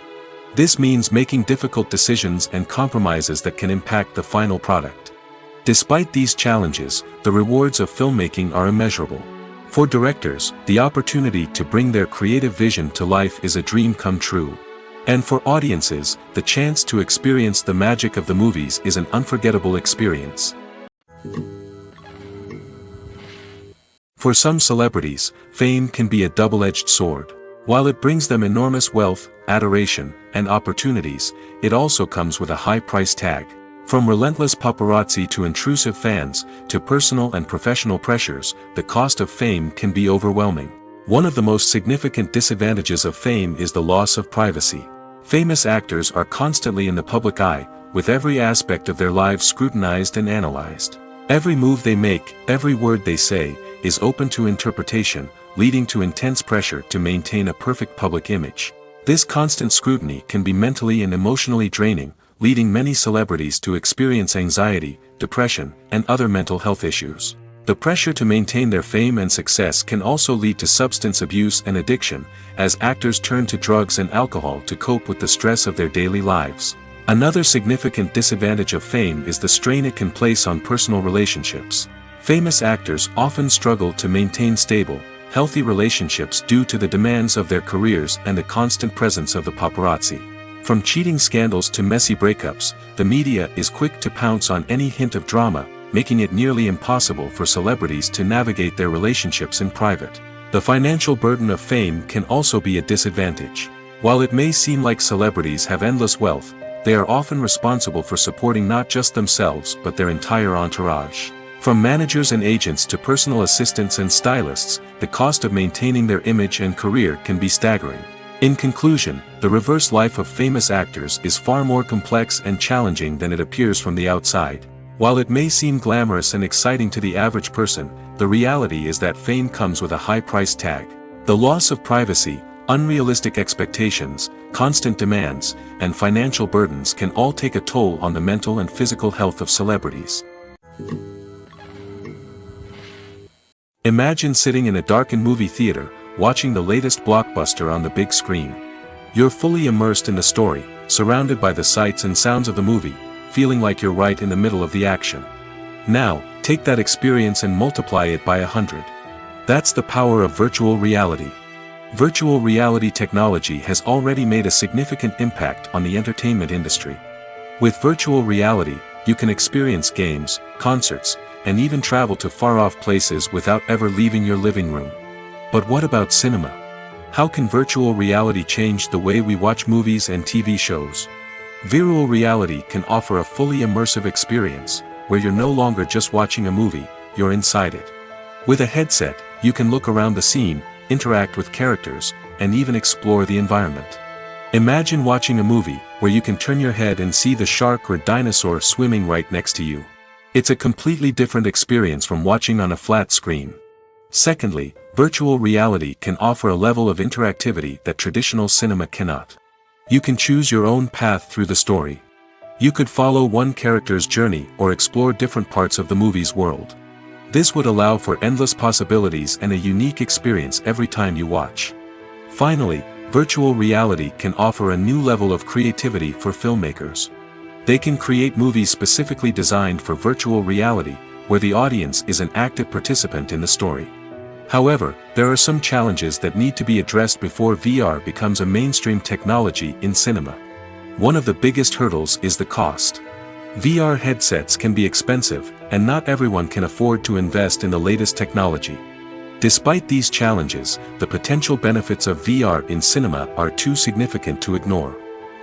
Speaker 2: This means making difficult decisions and compromises that can impact the final product. Despite these challenges, the rewards of filmmaking are immeasurable. For directors, the opportunity to bring their creative vision to life is a dream come true. And for audiences, the chance to experience the magic of the movies is an unforgettable experience. For some celebrities, fame can be a double-edged sword. While it brings them enormous wealth, adoration, and opportunities, it also comes with a high price tag. From relentless paparazzi to intrusive fans, to personal and professional pressures, the cost of fame can be overwhelming. One of the most significant disadvantages of fame is the loss of privacy. Famous actors are constantly in the public eye, with every aspect of their lives scrutinized and analyzed. Every move they make, every word they say, is open to interpretation, leading to intense pressure to maintain a perfect public image. This constant scrutiny can be mentally and emotionally draining, leading many celebrities to experience anxiety, depression, and other mental health issues. The pressure to maintain their fame and success can also lead to substance abuse and addiction, as actors turn to drugs and alcohol to cope with the stress of their daily lives. Another significant disadvantage of fame is the strain it can place on personal relationships. Famous actors often struggle to maintain stable, healthy relationships due to the demands of their careers and the constant presence of the paparazzi. From cheating scandals to messy breakups, the media is quick to pounce on any hint of drama, making it nearly impossible for celebrities to navigate their relationships in private. The financial burden of fame can also be a disadvantage. While it may seem like celebrities have endless wealth, they are often responsible for supporting not just themselves but their entire entourage. From managers and agents to personal assistants and stylists, the cost of maintaining their image and career can be staggering. In conclusion, the reverse life of famous actors is far more complex and challenging than it appears from the outside. While it may seem glamorous and exciting to the average person, the reality is that fame comes with a high price tag. The loss of privacy, unrealistic expectations, constant demands, and financial burdens can all take a toll on the mental and physical health of celebrities. Imagine sitting in a darkened movie theater, watching the latest blockbuster on the big screen. You're fully immersed in the story, surrounded by the sights and sounds of the movie, feeling like you're right in the middle of the action. Now, take that experience and multiply it by 100. That's the power of virtual reality. Virtual reality technology has already made a significant impact on the entertainment industry. With virtual reality, you can experience games, concerts, and even travel to far-off places without ever leaving your living room. But what about cinema? How can virtual reality change the way we watch movies and TV shows? Virtual reality can offer a fully immersive experience, where you're no longer just watching a movie, you're inside it. With a headset, you can look around the scene, interact with characters, and even explore the environment. Imagine watching a movie where you can turn your head and see the shark or dinosaur swimming right next to you. It's a completely different experience from watching on a flat screen. Secondly, virtual reality can offer a level of interactivity that traditional cinema cannot. You can choose your own path through the story. You could follow one character's journey or explore different parts of the movie's world. This would allow for endless possibilities and a unique experience every time you watch. Finally, virtual reality can offer a new level of creativity for filmmakers. They can create movies specifically designed for virtual reality, where the audience is an active participant in the story. However, there are some challenges that need to be addressed before VR becomes a mainstream technology in cinema. One of the biggest hurdles is the cost. VR headsets can be expensive, and not everyone can afford to invest in the latest technology. Despite these challenges, the potential benefits of VR in cinema are too significant to ignore.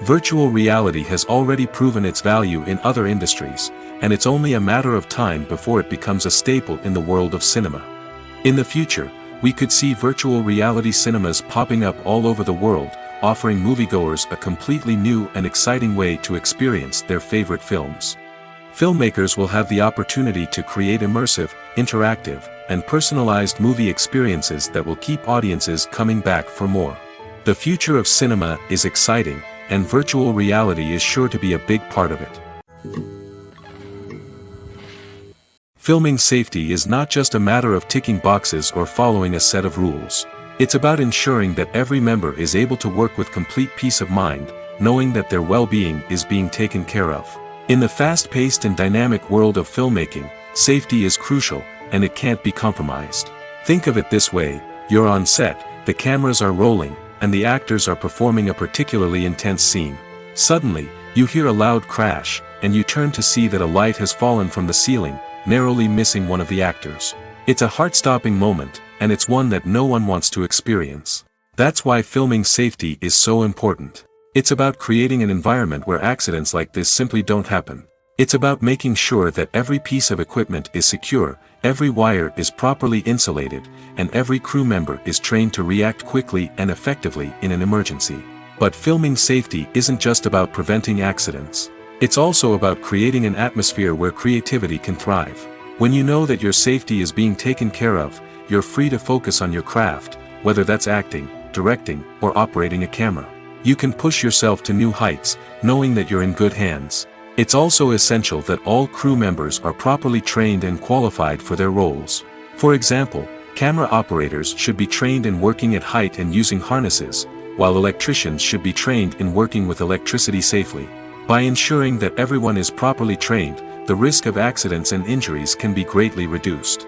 Speaker 2: Virtual reality has already proven its value in other industries, and it's only a matter of time before it becomes a staple in the world of cinema. In the future, we could see virtual reality cinemas popping up all over the world, offering moviegoers a completely new and exciting way to experience their favorite films. Filmmakers will have the opportunity to create immersive, interactive, and personalized movie experiences that will keep audiences coming back for more. The future of cinema is exciting, and virtual reality is sure to be a big part of it. Filming safety is not just a matter of ticking boxes or following a set of rules. It's about ensuring that every member is able to work with complete peace of mind, knowing that their well-being is being taken care of. In the fast-paced and dynamic world of filmmaking, safety is crucial, and it can't be compromised. Think of it this way: you're on set, the cameras are rolling, and the actors are performing a particularly intense scene. Suddenly, you hear a loud crash, and you turn to see that a light has fallen from the ceiling, narrowly missing one of the actors. It's a heart-stopping moment, and it's one that no one wants to experience. That's why filming safety is so important. It's about creating an environment where accidents like this simply don't happen. It's about making sure that every piece of equipment is secure, every wire is properly insulated, and every crew member is trained to react quickly and effectively in an emergency. But filming safety isn't just about preventing accidents. It's also about creating an atmosphere where creativity can thrive. When you know that your safety is being taken care of, you're free to focus on your craft, whether that's acting, directing, or operating a camera. You can push yourself to new heights, knowing that you're in good hands. It's also essential that all crew members are properly trained and qualified for their roles. For example, camera operators should be trained in working at height and using harnesses, while electricians should be trained in working with electricity safely. By ensuring that everyone is properly trained, the risk of accidents and injuries can be greatly reduced.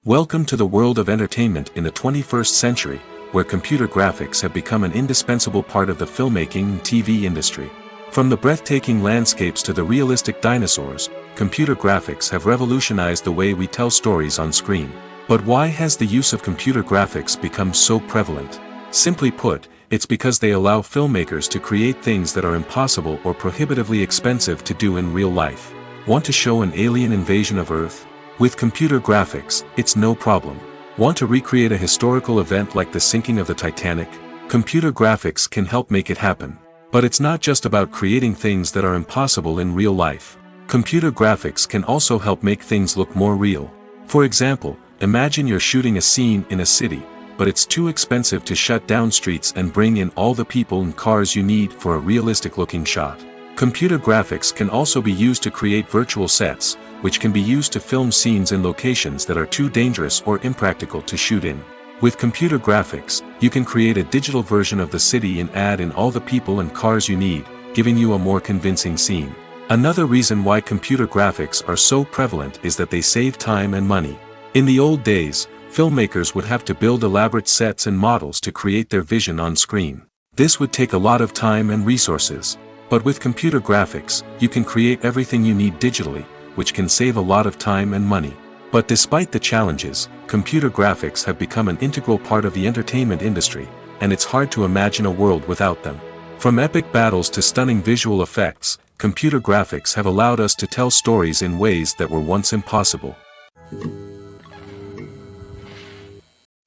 Speaker 2: Welcome to the world of entertainment in the 21st century, where computer graphics have become an indispensable part of the filmmaking and TV industry. From the breathtaking landscapes to the realistic dinosaurs, computer graphics have revolutionized the way we tell stories on screen. But why has the use of computer graphics become so prevalent? Simply put, it's because they allow filmmakers to create things that are impossible or prohibitively expensive to do in real life. Want to show an alien invasion of Earth? With computer graphics, it's no problem. Want to recreate a historical event like the sinking of the Titanic? Computer graphics can help make it happen. But it's not just about creating things that are impossible in real life. Computer graphics can also help make things look more real. For example, imagine you're shooting a scene in a city, but it's too expensive to shut down streets and bring in all the people and cars you need for a realistic-looking shot. Computer graphics can also be used to create virtual sets, which can be used to film scenes in locations that are too dangerous or impractical to shoot in. With computer graphics, you can create a digital version of the city and add in all the people and cars you need, giving you a more convincing scene. Another reason why computer graphics are so prevalent is that they save time and money. In the old days, filmmakers would have to build elaborate sets and models to create their vision on screen. This would take a lot of time and resources. But with computer graphics, you can create everything you need digitally, which can save a lot of time and money. But despite the challenges, computer graphics have become an integral part of the entertainment industry, and it's hard to imagine a world without them. From epic battles to stunning visual effects, computer graphics have allowed us to tell stories in ways that were once impossible.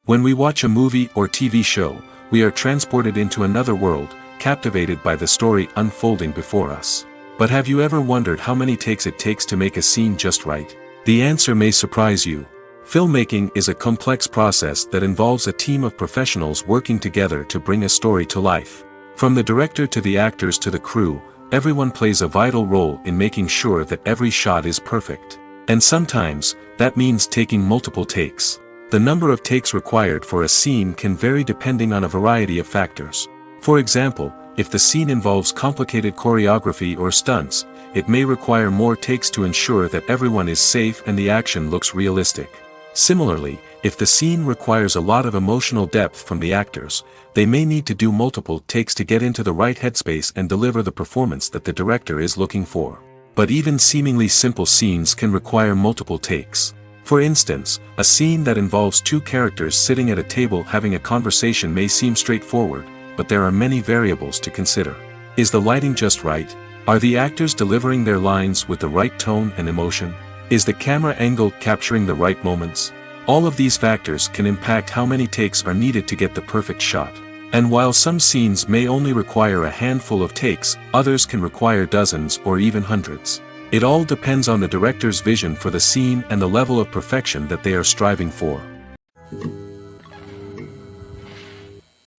Speaker 2: When we watch a movie or TV show, we are transported into another world, captivated by the story unfolding before us. But have you ever wondered how many takes it takes to make a scene just right? The answer may surprise you. Filmmaking is a complex process that involves a team of professionals working together to bring a story to life. From the director to the actors to the crew, everyone plays a vital role in making sure that every shot is perfect. And sometimes, that means taking multiple takes. The number of takes required for a scene can vary depending on a variety of factors. For example, if the scene involves complicated choreography or stunts, it may require more takes to ensure that everyone is safe and the action looks realistic. Similarly, if the scene requires a lot of emotional depth from the actors, they may need to do multiple takes to get into the right headspace and deliver the performance that the director is looking for. But even seemingly simple scenes can require multiple takes. For instance, a scene that involves two characters sitting at a table having a conversation may seem straightforward, but there are many variables to consider. Is the lighting just right? Are the actors delivering their lines with the right tone and emotion? Is the camera angle capturing the right moments? All of these factors can impact how many takes are needed to get the perfect shot. And while some scenes may only require a handful of takes, others can require dozens or even hundreds. It all depends on the director's vision for the scene and the level of perfection that they are striving for.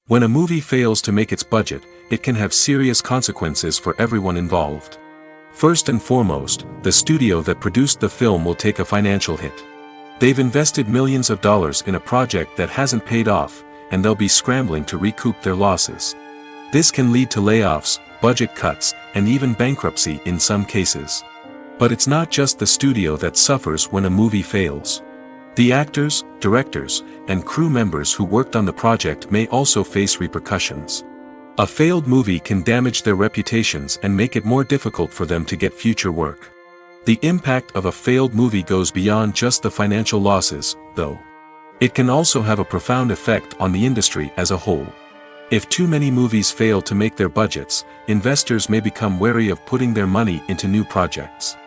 Speaker 2: When a movie fails to make its budget, it can have serious consequences for everyone involved. First and foremost, the studio that produced the film will take a financial hit. They've invested millions of dollars in a project that hasn't paid off, and they'll be scrambling to recoup their losses. This can lead to layoffs, budget cuts, and even bankruptcy in some cases. But it's not just the studio that suffers when a movie fails. The actors, directors, and crew members who worked on the project may also face repercussions. A failed movie can damage their reputations and make it more difficult for them to get future work. The impact of a failed movie goes beyond just the financial losses, though. It can also have a profound effect on the industry as a whole. If too many movies fail to make their budgets, investors may become wary of putting their money into new projects.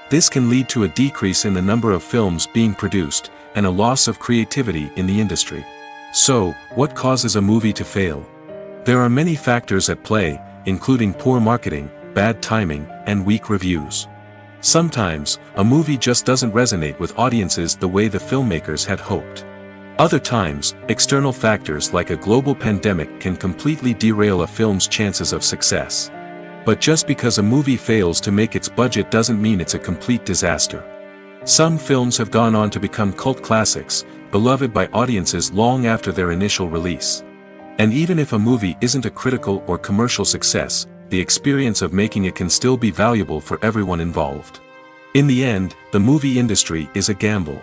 Speaker 2: This can lead to a decrease in the number of films being produced, and a loss of creativity in the industry. So, what causes a movie to fail? There are many factors at play, including poor marketing, bad timing, and weak reviews. Sometimes, a movie just doesn't resonate with audiences the way the filmmakers had hoped. Other times, external factors like a global pandemic can completely derail a film's chances of success. But just because a movie fails to make its budget doesn't mean it's a complete disaster. Some films have gone on to become cult classics, beloved by audiences long after their initial release. And even if a movie isn't a critical or commercial success, the experience of making it can still be valuable for everyone involved. In the end, the movie industry is a gamble.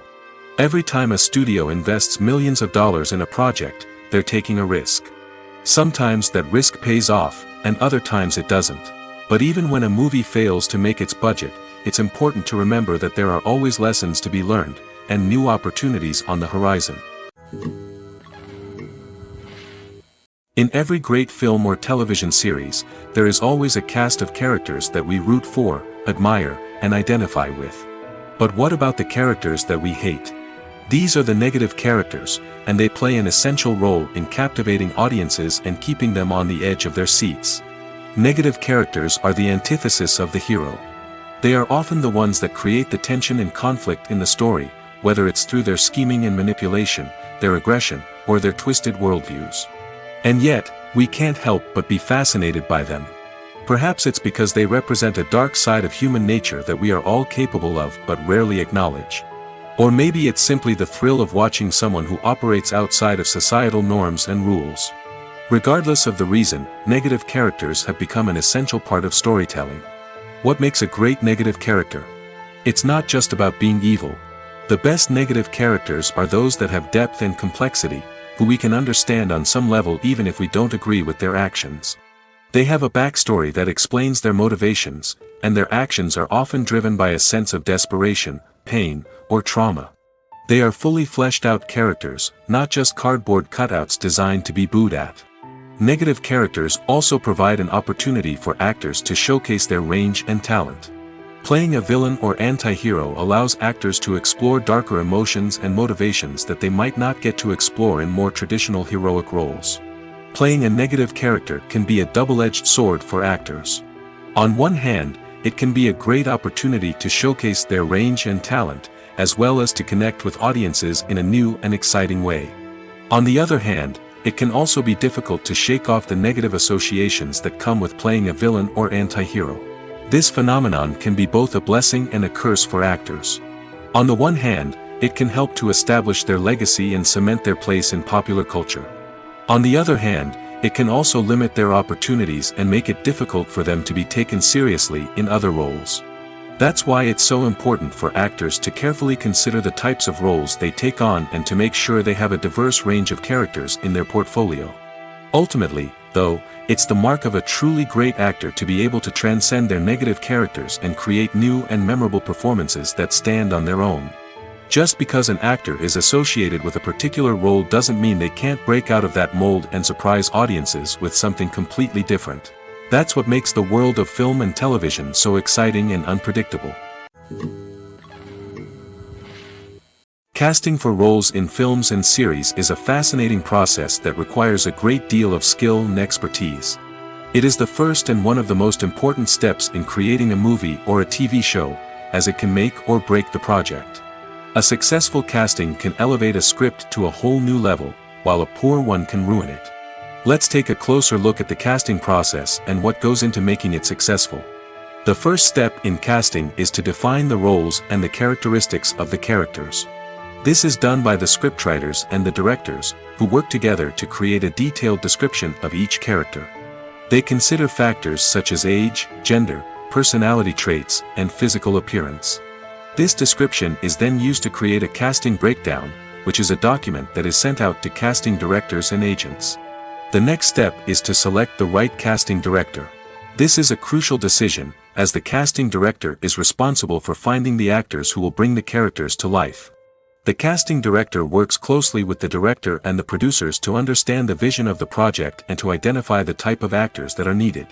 Speaker 2: Every time a studio invests millions of dollars in a project, they're taking a risk. Sometimes that risk pays off, and other times it doesn't. But even when a movie fails to make its budget, it's important to remember that there are always lessons to be learned, and new opportunities on the horizon. In every great film or television series, there is always a cast of characters that we root for, admire, and identify with. But what about the characters that we hate? These are the negative characters, and they play an essential role in captivating audiences and keeping them on the edge of their seats. Negative characters are the antithesis of the hero. They are often the ones that create the tension and conflict in the story, whether it's through their scheming and manipulation, their aggression, or their twisted worldviews. And yet, we can't help but be fascinated by them. Perhaps it's because they represent a dark side of human nature that we are all capable of but rarely acknowledge. Or maybe it's simply the thrill of watching someone who operates outside of societal norms and rules. Regardless of the reason, negative characters have become an essential part of storytelling. What makes a great negative character? It's not just about being evil. The best negative characters are those that have depth and complexity, who we can understand on some level even if we don't agree with their actions. They have a backstory that explains their motivations, and their actions are often driven by a sense of desperation, pain, or trauma. They are fully fleshed out characters, not just cardboard cutouts designed to be booed at. Negative characters also provide an opportunity for actors to showcase their range and talent. Playing a villain or anti-hero allows actors to explore darker emotions and motivations that they might not get to explore in more traditional heroic roles. Playing a negative character can be a double-edged sword for actors. On one hand, it can be a great opportunity to showcase their range and talent, as well as to connect with audiences in a new and exciting way. On the other hand, it can also be difficult to shake off the negative associations that come with playing a villain or anti-hero. This phenomenon can be both a blessing and a curse for actors. On the one hand, it can help to establish their legacy and cement their place in popular culture. On the other hand, it can also limit their opportunities and make it difficult for them to be taken seriously in other roles. That's why it's so important for actors to carefully consider the types of roles they take on and to make sure they have a diverse range of characters in their portfolio. Ultimately, though, it's the mark of a truly great actor to be able to transcend their negative characters and create new and memorable performances that stand on their own. Just because an actor is associated with a particular role doesn't mean they can't break out of that mold and surprise audiences with something completely different. That's what makes the world of film and television so exciting and unpredictable. Casting for roles in films and series is a fascinating process that requires a great deal of skill and expertise. It is the first and one of the most important steps in creating a movie or a TV show, as it can make or break the project. A successful casting can elevate a script to a whole new level, while a poor one can ruin it. Let's take a closer look at the casting process and what goes into making it successful. The first step in casting is to define the roles and the characteristics of the characters. This is done by the scriptwriters and the directors, who work together to create a detailed description of each character. They consider factors such as age, gender, personality traits, and physical appearance. This description is then used to create a casting breakdown, which is a document that is sent out to casting directors and agents. The next step is to select the right casting director. This is a crucial decision, as the casting director is responsible for finding the actors who will bring the characters to life. The casting director works closely with the director and the producers to understand the vision of the project and to identify the type of actors that are needed.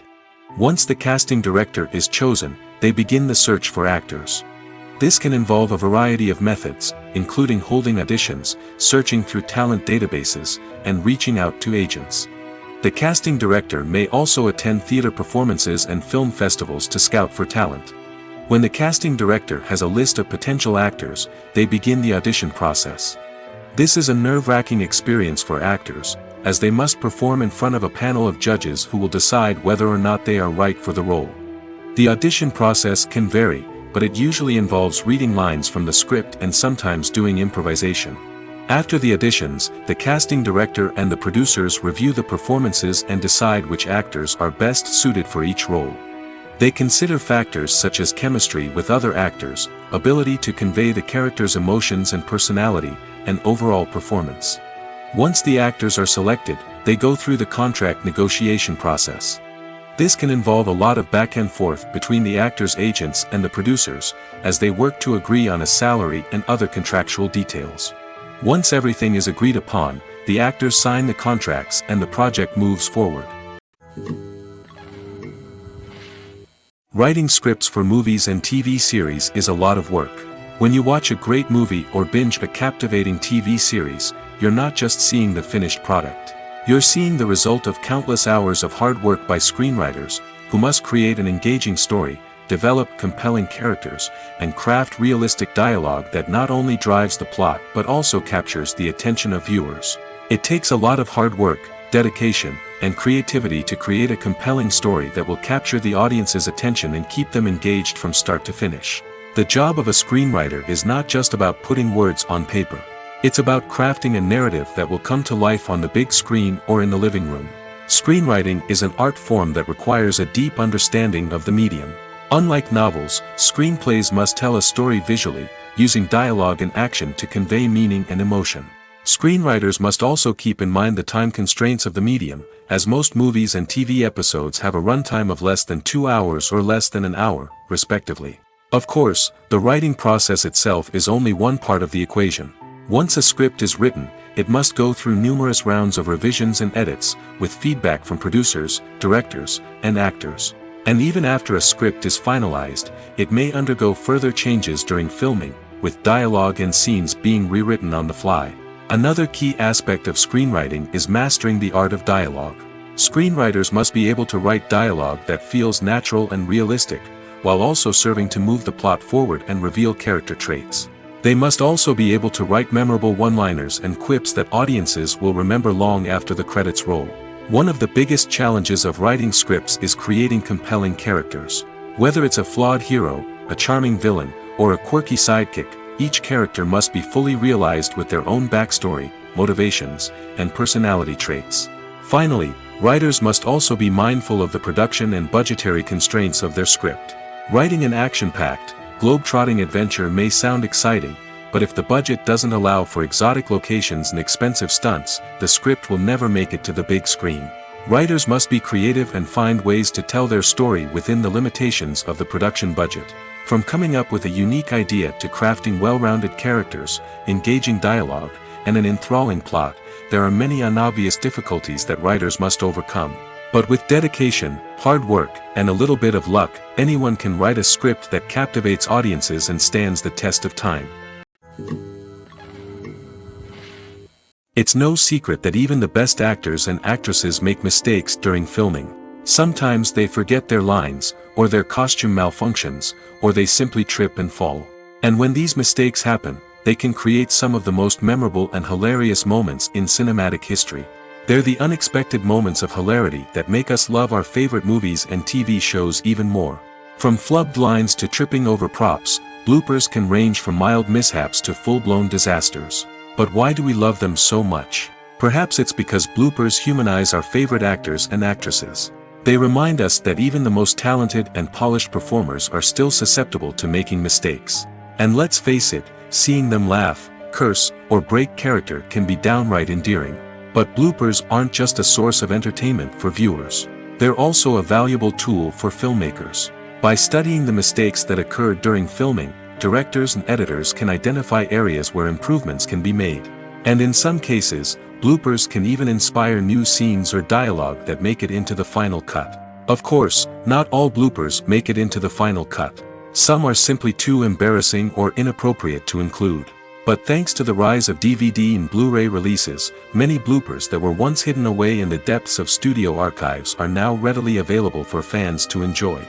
Speaker 2: Once the casting director is chosen, they begin the search for actors. This can involve a variety of methods, including holding auditions, searching through talent databases, and reaching out to agents. The casting director may also attend theater performances and film festivals to scout for talent. When the casting director has a list of potential actors, they begin the audition process. This is a nerve-wracking experience for actors, as they must perform in front of a panel of judges who will decide whether or not they are right for the role. The audition process can vary, but it usually involves reading lines from the script and sometimes doing improvisation. After the auditions, the casting director and the producers review the performances and decide which actors are best suited for each role. They consider factors such as chemistry with other actors, ability to convey the character's emotions and personality, and overall performance. Once the actors are selected, they go through the contract negotiation process. This can involve a lot of back and forth between the actors' agents and the producers, as they work to agree on a salary and other contractual details. Once everything is agreed upon, the actors sign the contracts and the project moves forward. Writing scripts for movies and TV series is a lot of work. When you watch a great movie or binge a captivating TV series, you're not just seeing the finished product. You're seeing the result of countless hours of hard work by screenwriters, who must create an engaging story, develop compelling characters, and craft realistic dialogue that not only drives the plot but also captures the attention of viewers. It takes a lot of hard work, dedication, and creativity to create a compelling story that will capture the audience's attention and keep them engaged from start to finish. The job of a screenwriter is not just about putting words on paper. It's about crafting a narrative that will come to life on the big screen or in the living room. Screenwriting is an art form that requires a deep understanding of the medium. Unlike novels, screenplays must tell a story visually, using dialogue and action to convey meaning and emotion. Screenwriters must also keep in mind the time constraints of the medium, as most movies and TV episodes have a runtime of less than 2 hours or less than an hour, respectively. Of course, the writing process itself is only one part of the equation. Once a script is written, it must go through numerous rounds of revisions and edits, with feedback from producers, directors, and actors. And even after a script is finalized, it may undergo further changes during filming, with dialogue and scenes being rewritten on the fly. Another key aspect of screenwriting is mastering the art of dialogue. Screenwriters must be able to write dialogue that feels natural and realistic, while also serving to move the plot forward and reveal character traits. They must also be able to write memorable one-liners and quips that audiences will remember long after the credits roll. One of the biggest challenges of writing scripts is creating compelling characters. Whether it's a flawed hero, a charming villain, or a quirky sidekick, each character must be fully realized with their own backstory, motivations, and personality traits. Finally, writers must also be mindful of the production and budgetary constraints of their script. Writing an action-packed, globe-trotting adventure may sound exciting, but if the budget doesn't allow for exotic locations and expensive stunts, the script will never make it to the big screen. Writers must be creative and find ways to tell their story within the limitations of the production budget. From coming up with a unique idea to crafting well-rounded characters, engaging dialogue, and an enthralling plot, there are many unobvious difficulties that writers must overcome. But with dedication, hard work, and a little bit of luck, anyone can write a script that captivates audiences and stands the test of time. It's no secret that even the best actors and actresses make mistakes during filming. Sometimes they forget their lines, or their costume malfunctions, or they simply trip and fall. And when these mistakes happen, they can create some of the most memorable and hilarious moments in cinematic history. They're the unexpected moments of hilarity that make us love our favorite movies and TV shows even more. From flubbed lines to tripping over props, bloopers can range from mild mishaps to full-blown disasters. But why do we love them so much? Perhaps it's because bloopers humanize our favorite actors and actresses. They remind us that even the most talented and polished performers are still susceptible to making mistakes. And let's face it, seeing them laugh, curse, or break character can be downright endearing. But bloopers aren't just a source of entertainment for viewers. They're also a valuable tool for filmmakers. By studying the mistakes that occurred during filming, directors and editors can identify areas where improvements can be made. And in some cases, bloopers can even inspire new scenes or dialogue that make it into the final cut. Of course, not all bloopers make it into the final cut. Some are simply too embarrassing or inappropriate to include. But thanks to the rise of DVD and Blu-ray releases, many bloopers that were once hidden away in the depths of studio archives are now readily available for fans to enjoy.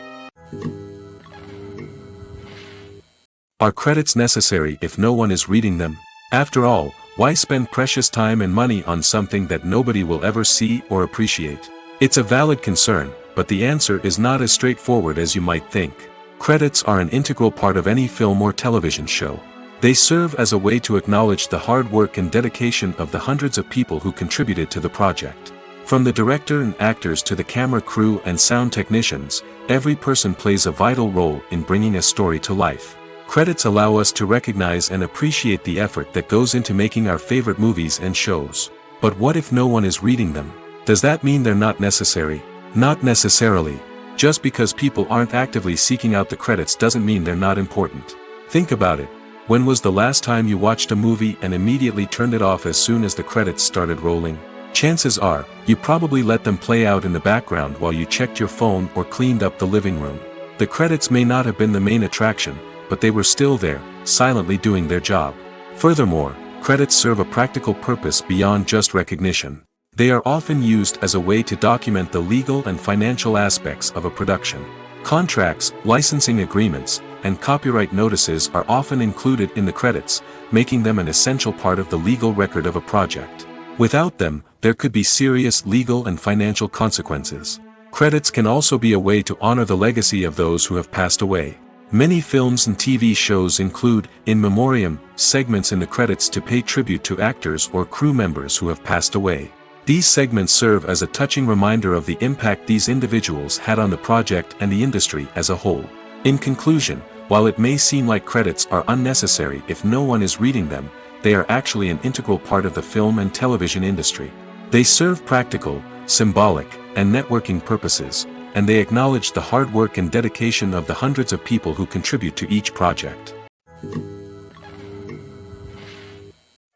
Speaker 2: Are credits necessary if no one is reading them? After all, why spend precious time and money on something that nobody will ever see or appreciate? It's a valid concern, but the answer is not as straightforward as you might think. Credits are an integral part of any film or television show. They serve as a way to acknowledge the hard work and dedication of the hundreds of people who contributed to the project. From the director and actors to the camera crew and sound technicians, every person plays a vital role in bringing a story to life. Credits allow us to recognize and appreciate the effort that goes into making our favorite movies and shows. But what if no one is reading them? Does that mean they're not necessary? Not necessarily. Just because people aren't actively seeking out the credits doesn't mean they're not important. Think about it. When was the last time you watched a movie and immediately turned it off as soon as the credits started rolling? Chances are, you probably let them play out in the background while you checked your phone or cleaned up the living room. The credits may not have been the main attraction, but they were still there, silently doing their job. Furthermore, credits serve a practical purpose beyond just recognition. They are often used as a way to document the legal and financial aspects of a production. Contracts, licensing agreements, and copyright notices are often included in the credits, making them an essential part of the legal record of a project. Without them, there could be serious legal and financial consequences. Credits can also be a way to honor the legacy of those who have passed away. Many films and TV shows include, in memoriam, segments in the credits to pay tribute to actors or crew members who have passed away. These segments serve as a touching reminder of the impact these individuals had on the project and the industry as a whole. In conclusion, while it may seem like credits are unnecessary if no one is reading them, they are actually an integral part of the film and television industry. They serve practical, symbolic, and networking purposes, and they acknowledge the hard work and dedication of the hundreds of people who contribute to each project.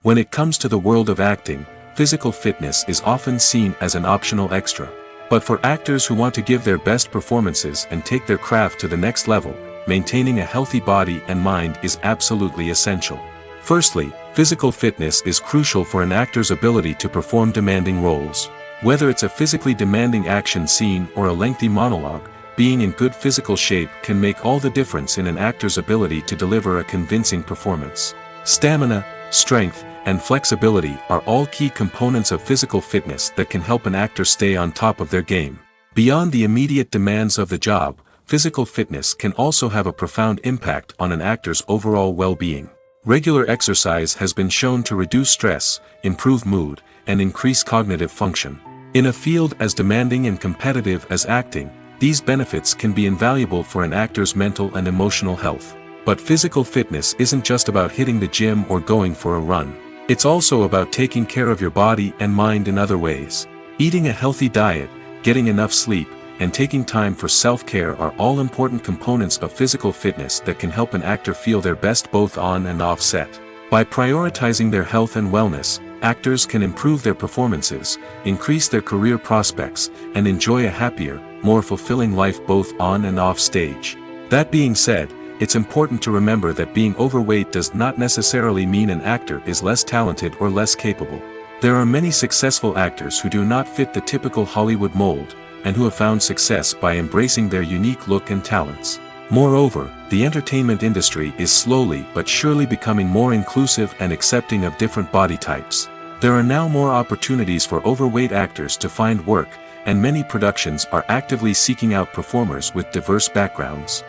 Speaker 2: When it comes to the world of acting, physical fitness is often seen as an optional extra. But for actors who want to give their best performances and take their craft to the next level, maintaining a healthy body and mind is absolutely essential. Firstly, physical fitness is crucial for an actor's ability to perform demanding roles. Whether it's a physically demanding action scene or a lengthy monologue, being in good physical shape can make all the difference in an actor's ability to deliver a convincing performance. Stamina, strength, and flexibility are all key components of physical fitness that can help an actor stay on top of their game. Beyond the immediate demands of the job, physical fitness can also have a profound impact on an actor's overall well-being. Regular exercise has been shown to reduce stress, improve mood, and increase cognitive function. In a field as demanding and competitive as acting, these benefits can be invaluable for an actor's mental and emotional health. But physical fitness isn't just about hitting the gym or going for a run. It's also about taking care of your body and mind in other ways. Eating a healthy diet, getting enough sleep, and taking time for self-care are all important components of physical fitness that can help an actor feel their best both on and off set. By prioritizing their health and wellness, actors can improve their performances, increase their career prospects, and enjoy a happier, more fulfilling life both on and off stage. That being said, it's important to remember that being overweight does not necessarily mean an actor is less talented or less capable. There are many successful actors who do not fit the typical Hollywood mold, and who have found success by embracing their unique look and talents. Moreover, the entertainment industry is slowly but surely becoming more inclusive and accepting of different body types. There are now more opportunities for overweight actors to find work, and many productions are actively seeking out performers with diverse backgrounds.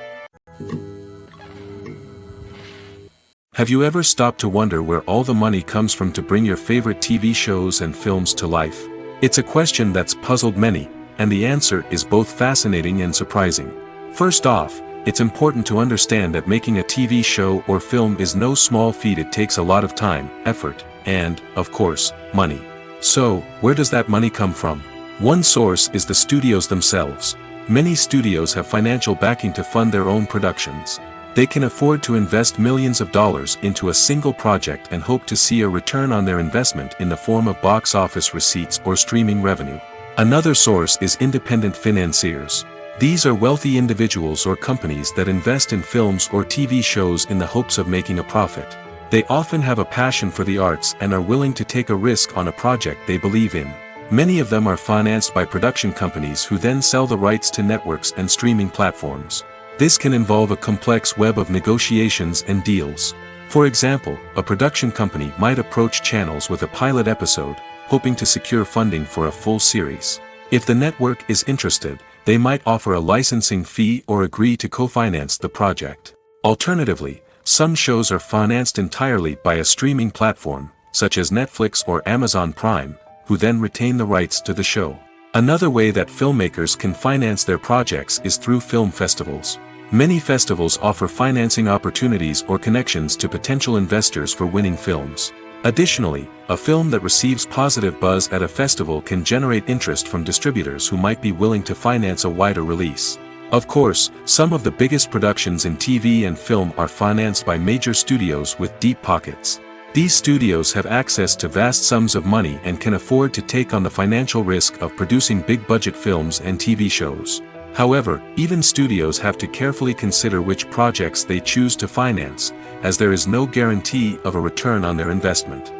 Speaker 2: Have you ever stopped to wonder where all the money comes from to bring your favorite TV shows and films to life? It's a question that's puzzled many, and the answer is both fascinating and surprising. First off, it's important to understand that making a TV show or film is no small feat. It takes a lot of time, effort, and, of course, money. So, where does that money come from? One source is the studios themselves. Many studios have financial backing to fund their own productions. They can afford to invest millions of dollars into a single project and hope to see a return on their investment in the form of box office receipts or streaming revenue. Another source is independent financiers. These are wealthy individuals or companies that invest in films or TV shows in the hopes of making a profit. They often have a passion for the arts and are willing to take a risk on a project they believe in. Many of them are financed by production companies who then sell the rights to networks and streaming platforms. This can involve a complex web of negotiations and deals. For example, a production company might approach channels with a pilot episode, hoping to secure funding for a full series. If the network is interested, they might offer a licensing fee or agree to co-finance the project. Alternatively, some shows are financed entirely by a streaming platform, such as Netflix or Amazon Prime, who then retain the rights to the show. Another way that filmmakers can finance their projects is through film festivals. Many festivals offer financing opportunities or connections to potential investors for winning films. Additionally, a film that receives positive buzz at a festival can generate interest from distributors who might be willing to finance a wider release. Of course, some of the biggest productions in TV and film are financed by major studios with deep pockets. These studios have access to vast sums of money and can afford to take on the financial risk of producing big-budget films and TV shows. However, even studios have to carefully consider which projects they choose to finance, as there is no guarantee of a return on their investment.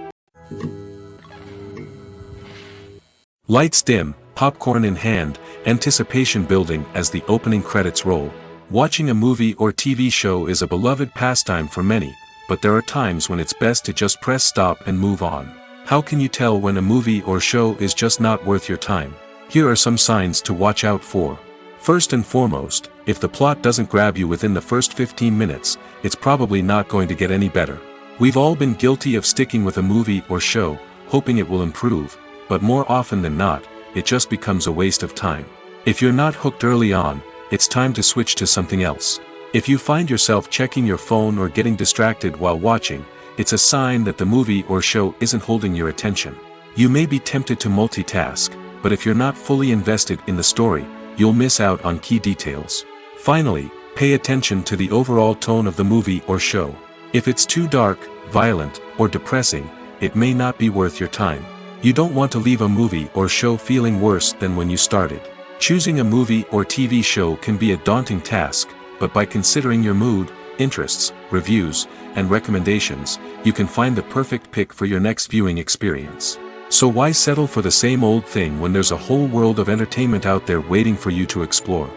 Speaker 2: Lights dim, popcorn in hand, anticipation building as the opening credits roll. Watching a movie or TV show is a beloved pastime for many, but there are times when it's best to just press stop and move on. How can you tell when a movie or show is just not worth your time? Here are some signs to watch out for. First and foremost, if the plot doesn't grab you within the first 15 minutes, it's probably not going to get any better. We've all been guilty of sticking with a movie or show, hoping it will improve, but more often than not, it just becomes a waste of time. If you're not hooked early on, it's time to switch to something else. If you find yourself checking your phone or getting distracted while watching, it's a sign that the movie or show isn't holding your attention. You may be tempted to multitask, but if you're not fully invested in the story, you'll miss out on key details. Finally, pay attention to the overall tone of the movie or show. If it's too dark, violent, or depressing, it may not be worth your time. You don't want to leave a movie or show feeling worse than when you started. Choosing a movie or TV show can be a daunting task, but by considering your mood, interests, reviews, and recommendations, you can find the perfect pick for your next viewing experience. So why settle for the same old thing when there's a whole world of entertainment out there waiting for you to explore?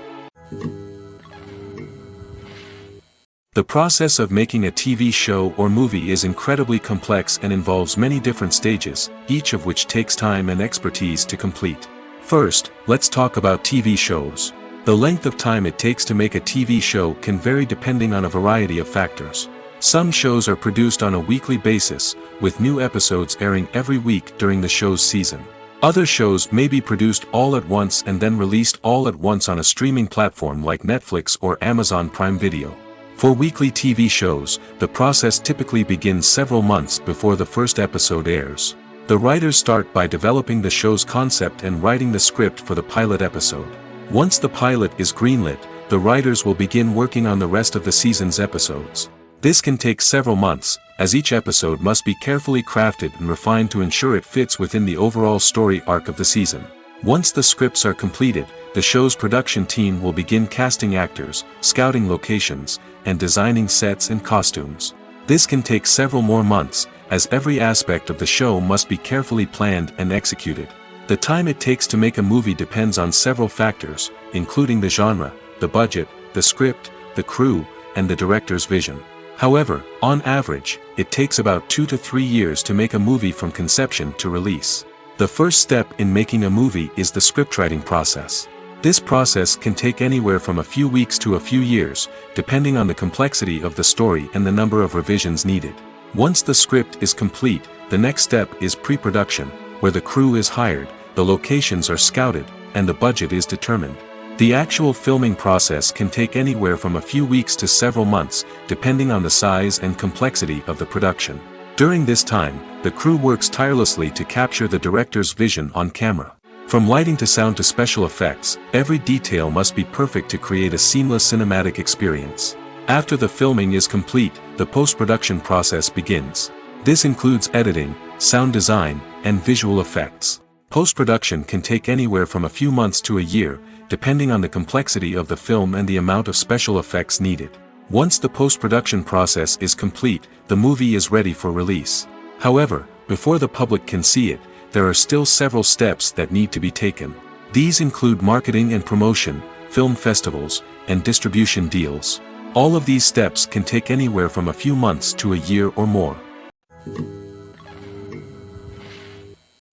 Speaker 2: The process of making a TV show or movie is incredibly complex and involves many different stages, each of which takes time and expertise to complete. First, let's talk about TV shows. The length of time it takes to make a TV show can vary depending on a variety of factors. Some shows are produced on a weekly basis, with new episodes airing every week during the show's season. Other shows may be produced all at once and then released all at once on a streaming platform like Netflix or Amazon Prime Video. For weekly TV shows, the process typically begins several months before the first episode airs. The writers start by developing the show's concept and writing the script for the pilot episode. Once the pilot is greenlit, the writers will begin working on the rest of the season's episodes. This can take several months, as each episode must be carefully crafted and refined to ensure it fits within the overall story arc of the season. Once the scripts are completed, the show's production team will begin casting actors, scouting locations, and designing sets and costumes. This can take several more months, as every aspect of the show must be carefully planned and executed. The time it takes to make a movie depends on several factors, including the genre, the budget, the script, the crew, and the director's vision. However, on average, it takes about 2 to 3 years to make a movie from conception to release. The first step in making a movie is the scriptwriting process. This process can take anywhere from a few weeks to a few years, depending on the complexity of the story and the number of revisions needed. Once the script is complete, the next step is pre-production, where the crew is hired, the locations are scouted, and the budget is determined. The actual filming process can take anywhere from a few weeks to several months, depending on the size and complexity of the production. During this time, the crew works tirelessly to capture the director's vision on camera. From lighting to sound to special effects, every detail must be perfect to create a seamless cinematic experience. After the filming is complete, the post-production process begins. This includes editing, sound design, and visual effects. Post-production can take anywhere from a few months to a year, depending on the complexity of the film and the amount of special effects needed. Once the post-production process is complete, the movie is ready for release. However, before the public can see it, there are still several steps that need to be taken. These include marketing and promotion, film festivals, and distribution deals. All of these steps can take anywhere from a few months to a year or more.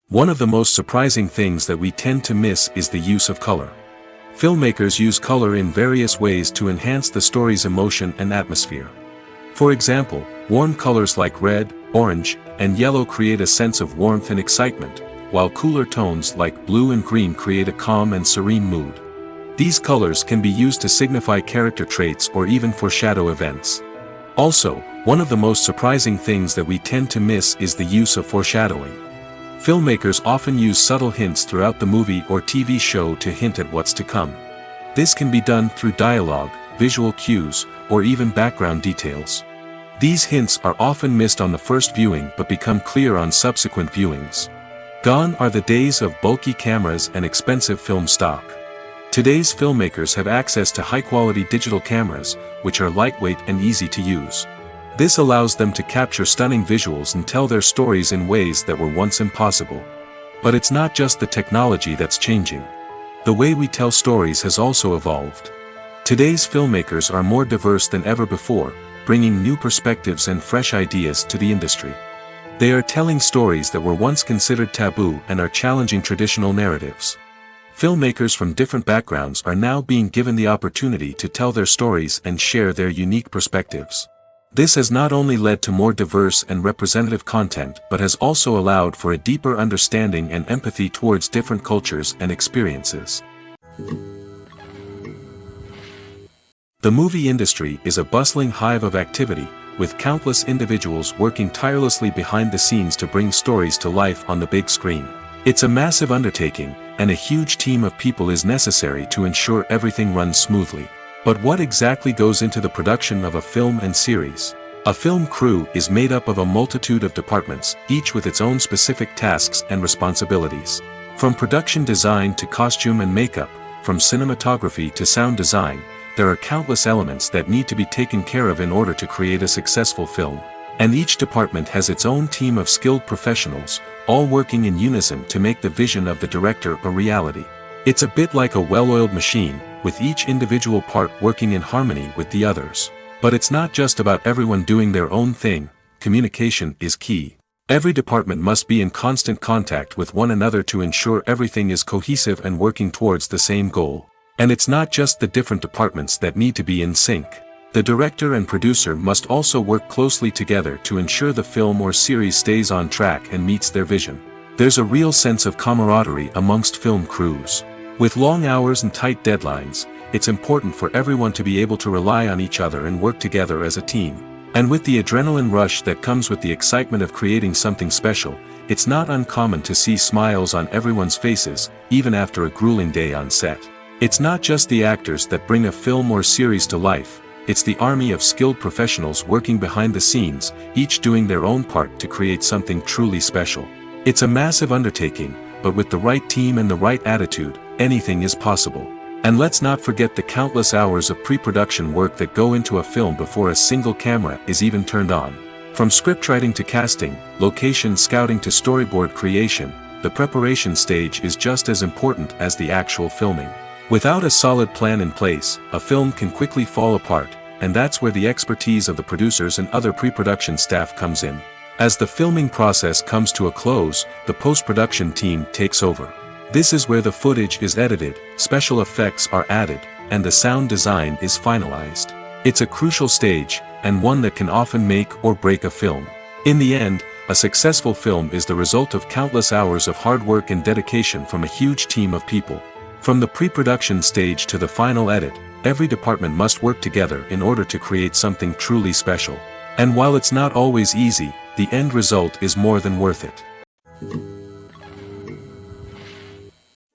Speaker 2: One of the most surprising things that we tend to miss is the use of color. Filmmakers use color in various ways to enhance the story's emotion and atmosphere. For example, warm colors like red, orange, and yellow create a sense of warmth and excitement, while cooler tones like blue and green create a calm and serene mood. These colors can be used to signify character traits or even foreshadow events. Also, one of the most surprising things that we tend to miss is the use of foreshadowing. Filmmakers often use subtle hints throughout the movie or TV show to hint at what's to come. This can be done through dialogue, visual cues, or even background details. These hints are often missed on the first viewing but become clear on subsequent viewings. Gone are the days of bulky cameras and expensive film stock. Today's filmmakers have access to high-quality digital cameras, which are lightweight and easy to use. This allows them to capture stunning visuals and tell their stories in ways that were once impossible. But it's not just the technology that's changing. The way we tell stories has also evolved. Today's filmmakers are more diverse than ever before, bringing new perspectives and fresh ideas to the industry. They are telling stories that were once considered taboo and are challenging traditional narratives. Filmmakers from different backgrounds are now being given the opportunity to tell their stories and share their unique perspectives. This has not only led to more diverse and representative content but has also allowed for a deeper understanding and empathy towards different cultures and experiences. The movie industry is a bustling hive of activity, with countless individuals working tirelessly behind the scenes to bring stories to life on the big screen. It's a massive undertaking, and a huge team of people is necessary to ensure everything runs smoothly. But what exactly goes into the production of a film and series? A film crew is made up of a multitude of departments, each with its own specific tasks and responsibilities. From production design to costume and makeup, from cinematography to sound design, there are countless elements that need to be taken care of in order to create a successful film. And each department has its own team of skilled professionals, all working in unison to make the vision of the director a reality. It's a bit like a well-oiled machine, with each individual part working in harmony with the others. But it's not just about everyone doing their own thing. Communication is key. Every department must be in constant contact with one another to ensure everything is cohesive and working towards the same goal. And it's not just the different departments that need to be in sync. The director and producer must also work closely together to ensure the film or series stays on track and meets their vision. There's a real sense of camaraderie amongst film crews. With long hours and tight deadlines, it's important for everyone to be able to rely on each other and work together as a team. And with the adrenaline rush that comes with the excitement of creating something special, it's not uncommon to see smiles on everyone's faces, even after a grueling day on set. It's not just the actors that bring a film or series to life, it's the army of skilled professionals working behind the scenes, each doing their own part to create something truly special. It's a massive undertaking, but with the right team and the right attitude, anything is possible. And let's not forget the countless hours of pre-production work that go into a film before a single camera is even turned on. From scriptwriting to casting, location scouting to storyboard creation, the preparation stage is just as important as the actual filming. Without a solid plan in place, a film can quickly fall apart, and that's where the expertise of the producers and other pre-production staff comes in. As the filming process comes to a close, the post-production team takes over. This is where the footage is edited, special effects are added, and the sound design is finalized. It's a crucial stage, and one that can often make or break a film. In the end, a successful film is the result of countless hours of hard work and dedication from a huge team of people. From the pre-production stage to the final edit, every department must work together in order to create something truly special. And while it's not always easy, the end result is more than worth it.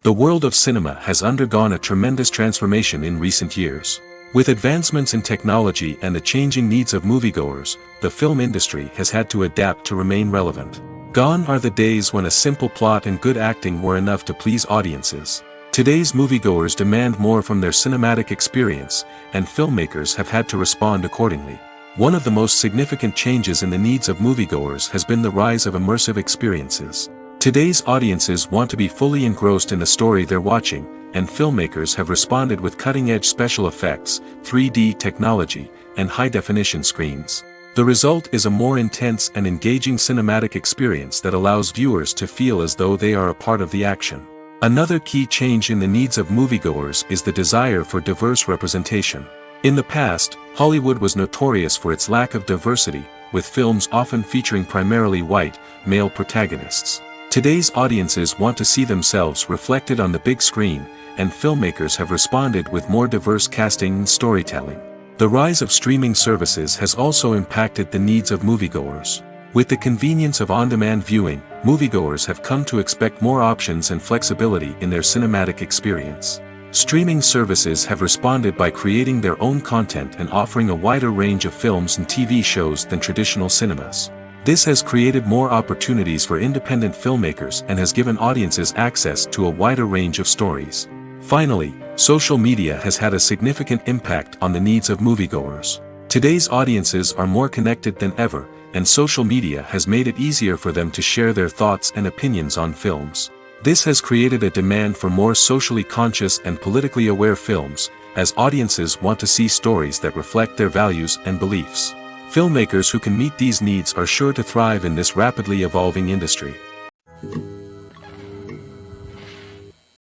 Speaker 2: The world of cinema has undergone a tremendous transformation in recent years. With advancements in technology and the changing needs of moviegoers, the film industry has had to adapt to remain relevant. Gone are the days when a simple plot and good acting were enough to please audiences. Today's moviegoers demand more from their cinematic experience, and filmmakers have had to respond accordingly. One of the most significant changes in the needs of moviegoers has been the rise of immersive experiences. Today's audiences want to be fully engrossed in the story they're watching, and filmmakers have responded with cutting-edge special effects, 3D technology, and high-definition screens. The result is a more intense and engaging cinematic experience that allows viewers to feel as though they are a part of the action. Another key change in the needs of moviegoers is the desire for diverse representation. In the past, Hollywood was notorious for its lack of diversity, with films often featuring primarily white, male protagonists. Today's audiences want to see themselves reflected on the big screen, and filmmakers have responded with more diverse casting and storytelling. The rise of streaming services has also impacted the needs of moviegoers. With the convenience of on-demand viewing, moviegoers have come to expect more options and flexibility in their cinematic experience. Streaming services have responded by creating their own content and offering a wider range of films and TV shows than traditional cinemas. This has created more opportunities for independent filmmakers and has given audiences access to a wider range of stories. Finally, social media has had a significant impact on the needs of moviegoers. Today's audiences are more connected than ever, and social media has made it easier for them to share their thoughts and opinions on films. This has created a demand for more socially conscious and politically aware films, as audiences want to see stories that reflect their values and beliefs. Filmmakers who can meet these needs are sure to thrive in this rapidly evolving industry.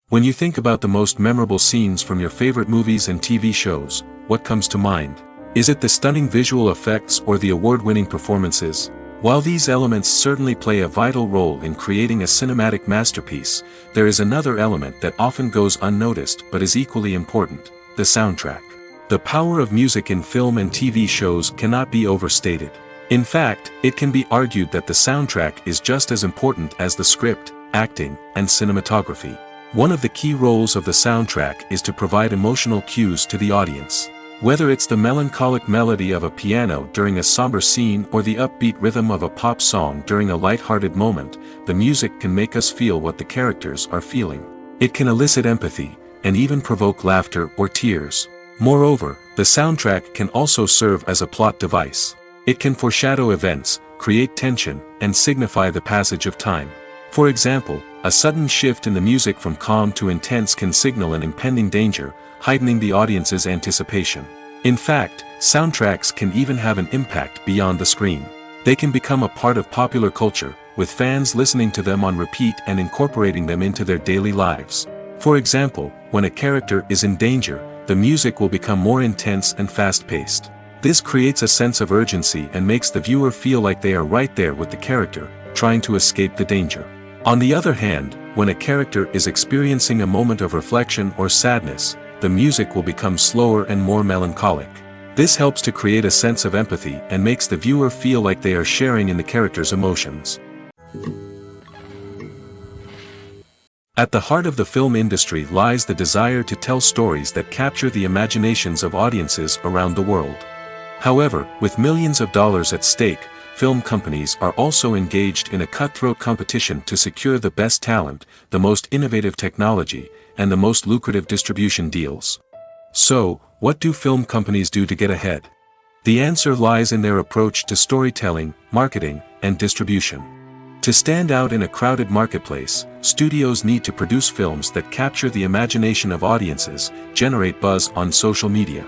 Speaker 2: When you think about the most memorable scenes from your favorite movies and TV shows, what comes to mind? Is it the stunning visual effects or the award-winning performances? While these elements certainly play a vital role in creating a cinematic masterpiece, there is another element that often goes unnoticed but is equally important: the soundtrack. The power of music in film and TV shows cannot be overstated. In fact, it can be argued that the soundtrack is just as important as the script, acting, and cinematography. One of the key roles of the soundtrack is to provide emotional cues to the audience. Whether it's the melancholic melody of a piano during a somber scene or the upbeat rhythm of a pop song during a light-hearted moment, the music can make us feel what the characters are feeling. It can elicit empathy, and even provoke laughter or tears. Moreover, the soundtrack can also serve as a plot device. It can foreshadow events, create tension, and signify the passage of time. For example, a sudden shift in the music from calm to intense can signal an impending danger, heightening the audience's anticipation. In fact, soundtracks can even have an impact beyond the screen. They can become a part of popular culture, with fans listening to them on repeat and incorporating them into their daily lives. For example, when a character is in danger, the music will become more intense and fast-paced. This creates a sense of urgency and makes the viewer feel like they are right there with the character, trying to escape the danger. On the other hand, when a character is experiencing a moment of reflection or sadness, the music will become slower and more melancholic. This helps to create a sense of empathy and makes the viewer feel like they are sharing in the character's emotions. At the heart of the film industry lies the desire to tell stories that capture the imaginations of audiences around the world. However, with millions of dollars at stake, film companies are also engaged in a cutthroat competition to secure the best talent, the most innovative technology, and the most lucrative distribution deals. So, what do film companies do to get ahead? The answer lies in their approach to storytelling, marketing, and distribution. To stand out in a crowded marketplace, studios need to produce films that capture the imagination of audiences, generate buzz on social media.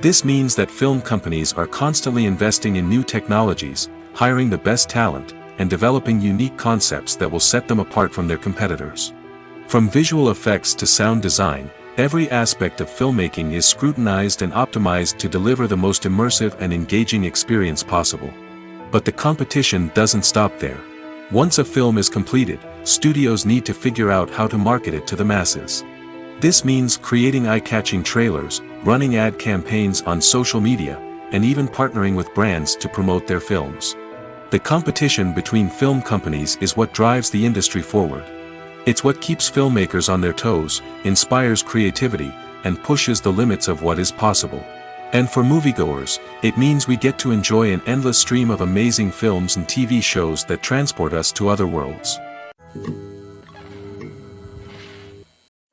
Speaker 2: This means that film companies are constantly investing in new technologies, hiring the best talent, and developing unique concepts that will set them apart from their competitors. From visual effects to sound design, every aspect of filmmaking is scrutinized and optimized to deliver the most immersive and engaging experience possible. But the competition doesn't stop there. Once a film is completed, studios need to figure out how to market it to the masses. This means creating eye-catching trailers, running ad campaigns on social media, and even partnering with brands to promote their films. The competition between film companies is what drives the industry forward. It's what keeps filmmakers on their toes, inspires creativity, and pushes the limits of what is possible. And for moviegoers, it means we get to enjoy an endless stream of amazing films and TV shows that transport us to other worlds.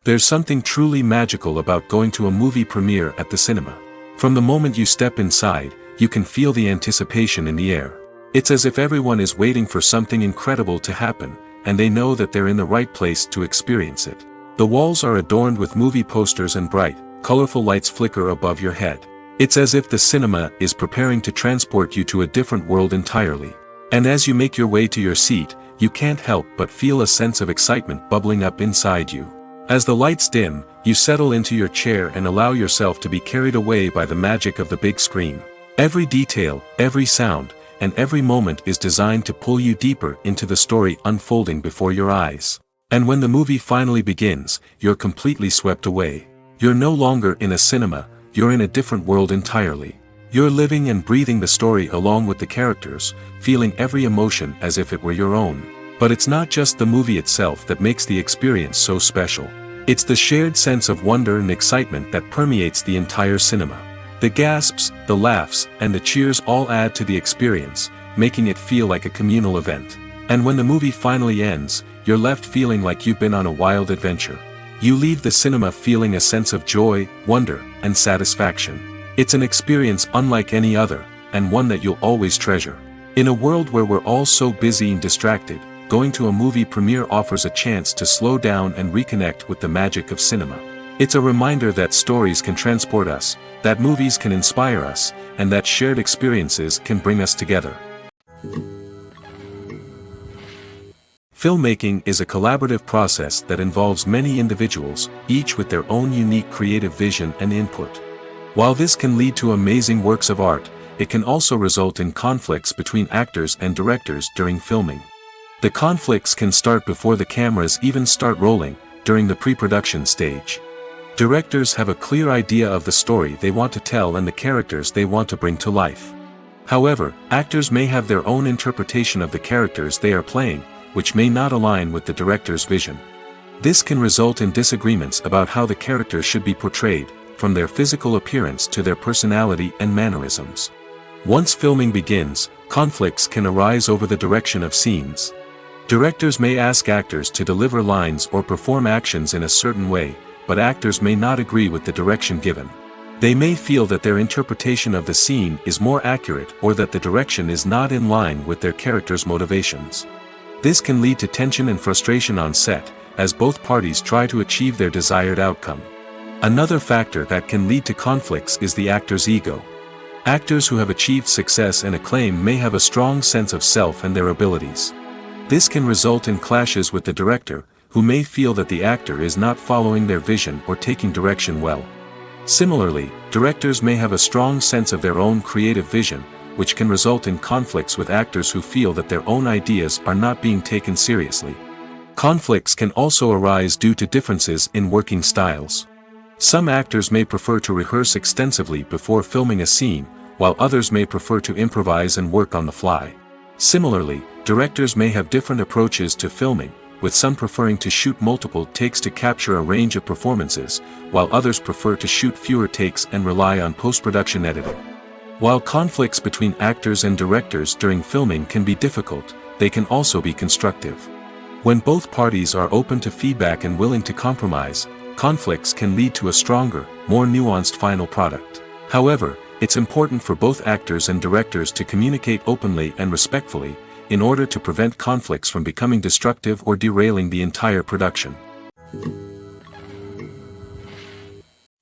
Speaker 2: There's something truly magical about going to a movie premiere at the cinema. From the moment you step inside, you can feel the anticipation in the air. It's as if everyone is waiting for something incredible to happen, and they know that they're in the right place to experience it. The walls are adorned with movie posters and bright, colorful lights flicker above your head. It's as if the cinema is preparing to transport you to a different world entirely. And as you make your way to your seat, you can't help but feel a sense of excitement bubbling up inside you. As the lights dim, you settle into your chair and allow yourself to be carried away by the magic of the big screen. Every detail, every sound, and every moment is designed to pull you deeper into the story unfolding before your eyes. And when the movie finally begins, you're completely swept away. You're no longer in a cinema, you're in a different world entirely. You're living and breathing the story along with the characters, feeling every emotion as if it were your own. But it's not just the movie itself that makes the experience so special. It's the shared sense of wonder and excitement that permeates the entire cinema. The gasps, the laughs, and the cheers all add to the experience, making it feel like a communal event. And when the movie finally ends, you're left feeling like you've been on a wild adventure. You leave the cinema feeling a sense of joy, wonder, and satisfaction. It's an experience unlike any other, and one that you'll always treasure. In a world where we're all so busy and distracted, going to a movie premiere offers a chance to slow down and reconnect with the magic of cinema. It's a reminder that stories can transport us, that movies can inspire us, and that shared experiences can bring us together. Filmmaking is a collaborative process that involves many individuals, each with their own unique creative vision and input. While this can lead to amazing works of art, it can also result in conflicts between actors and directors during filming. The conflicts can start before the cameras even start rolling, during the pre-production stage. Directors have a clear idea of the story they want to tell and the characters they want to bring to life. However, actors may have their own interpretation of the characters they are playing, which may not align with the director's vision. This can result in disagreements about how the characters should be portrayed, from their physical appearance to their personality and mannerisms. Once filming begins, conflicts can arise over the direction of scenes. Directors may ask actors to deliver lines or perform actions in a certain way, but actors may not agree with the direction given. They may feel that their interpretation of the scene is more accurate or that the direction is not in line with their character's motivations. This can lead to tension and frustration on set, as both parties try to achieve their desired outcome. Another factor that can lead to conflicts is the actor's ego. Actors who have achieved success and acclaim may have a strong sense of self and their abilities. This can result in clashes with the director, who may feel that the actor is not following their vision or taking direction well. Similarly, directors may have a strong sense of their own creative vision, which can result in conflicts with actors who feel that their own ideas are not being taken seriously. Conflicts can also arise due to differences in working styles. Some actors may prefer to rehearse extensively before filming a scene, while others may prefer to improvise and work on the fly. Similarly, directors may have different approaches to filming, with some preferring to shoot multiple takes to capture a range of performances, while others prefer to shoot fewer takes and rely on post-production editing. While conflicts between actors and directors during filming can be difficult, they can also be constructive. When both parties are open to feedback and willing to compromise, conflicts can lead to a stronger, more nuanced final product. However, it's important for both actors and directors to communicate openly and respectfully, in order to prevent conflicts from becoming destructive or derailing the entire production.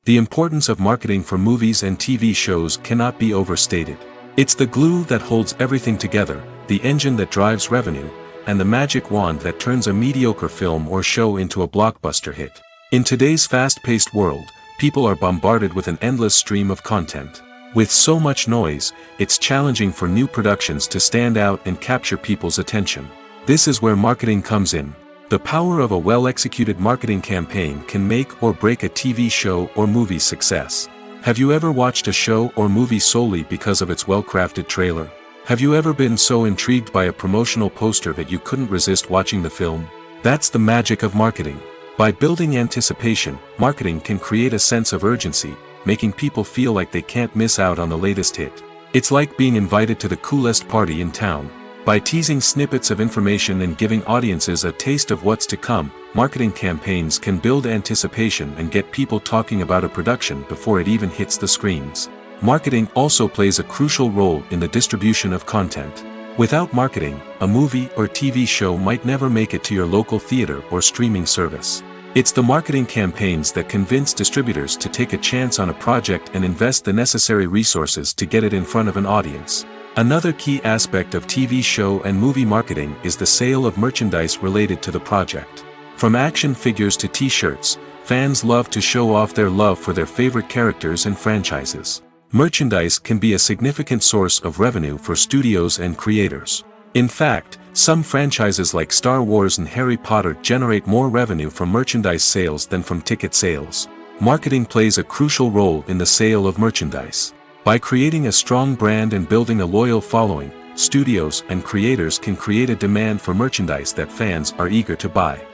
Speaker 2: The importance of marketing for movies and TV shows cannot be overstated. It's the glue that holds everything together, the engine that drives revenue, and the magic wand that turns a mediocre film or show into a blockbuster hit. In today's fast-paced world, people are bombarded with an endless stream of content. With so much noise, it's challenging for new productions to stand out and capture people's attention. This is where marketing comes in. The power of a well-executed marketing campaign can make or break a TV show or movie's success. Have you ever watched a show or movie solely because of its well-crafted trailer? Have you ever been so intrigued by a promotional poster that you couldn't resist watching the film? That's the magic of marketing. By building anticipation, marketing can create a sense of urgency, making people feel like they can't miss out on the latest hit. It's like being invited to the coolest party in town. By teasing snippets of information and giving audiences a taste of what's to come, marketing campaigns can build anticipation and get people talking about a production before it even hits the screens. Marketing also plays a crucial role in the distribution of content. Without marketing, a movie or TV show might never make it to your local theater or streaming service. It's the marketing campaigns that convince distributors to take a chance on a project and invest the necessary resources to get it in front of an audience. Another key aspect of TV show and movie marketing is the sale of merchandise related to the project. From action figures to t-shirts, fans love to show off their love for their favorite characters and franchises. Merchandise can be a significant source of revenue for studios and creators. In fact, some franchises like Star Wars and Harry Potter generate more revenue from merchandise sales than from ticket sales. Marketing plays a crucial role in the sale of merchandise. By creating a strong brand and building a loyal following, studios and creators can create a demand for merchandise that fans are eager to buy.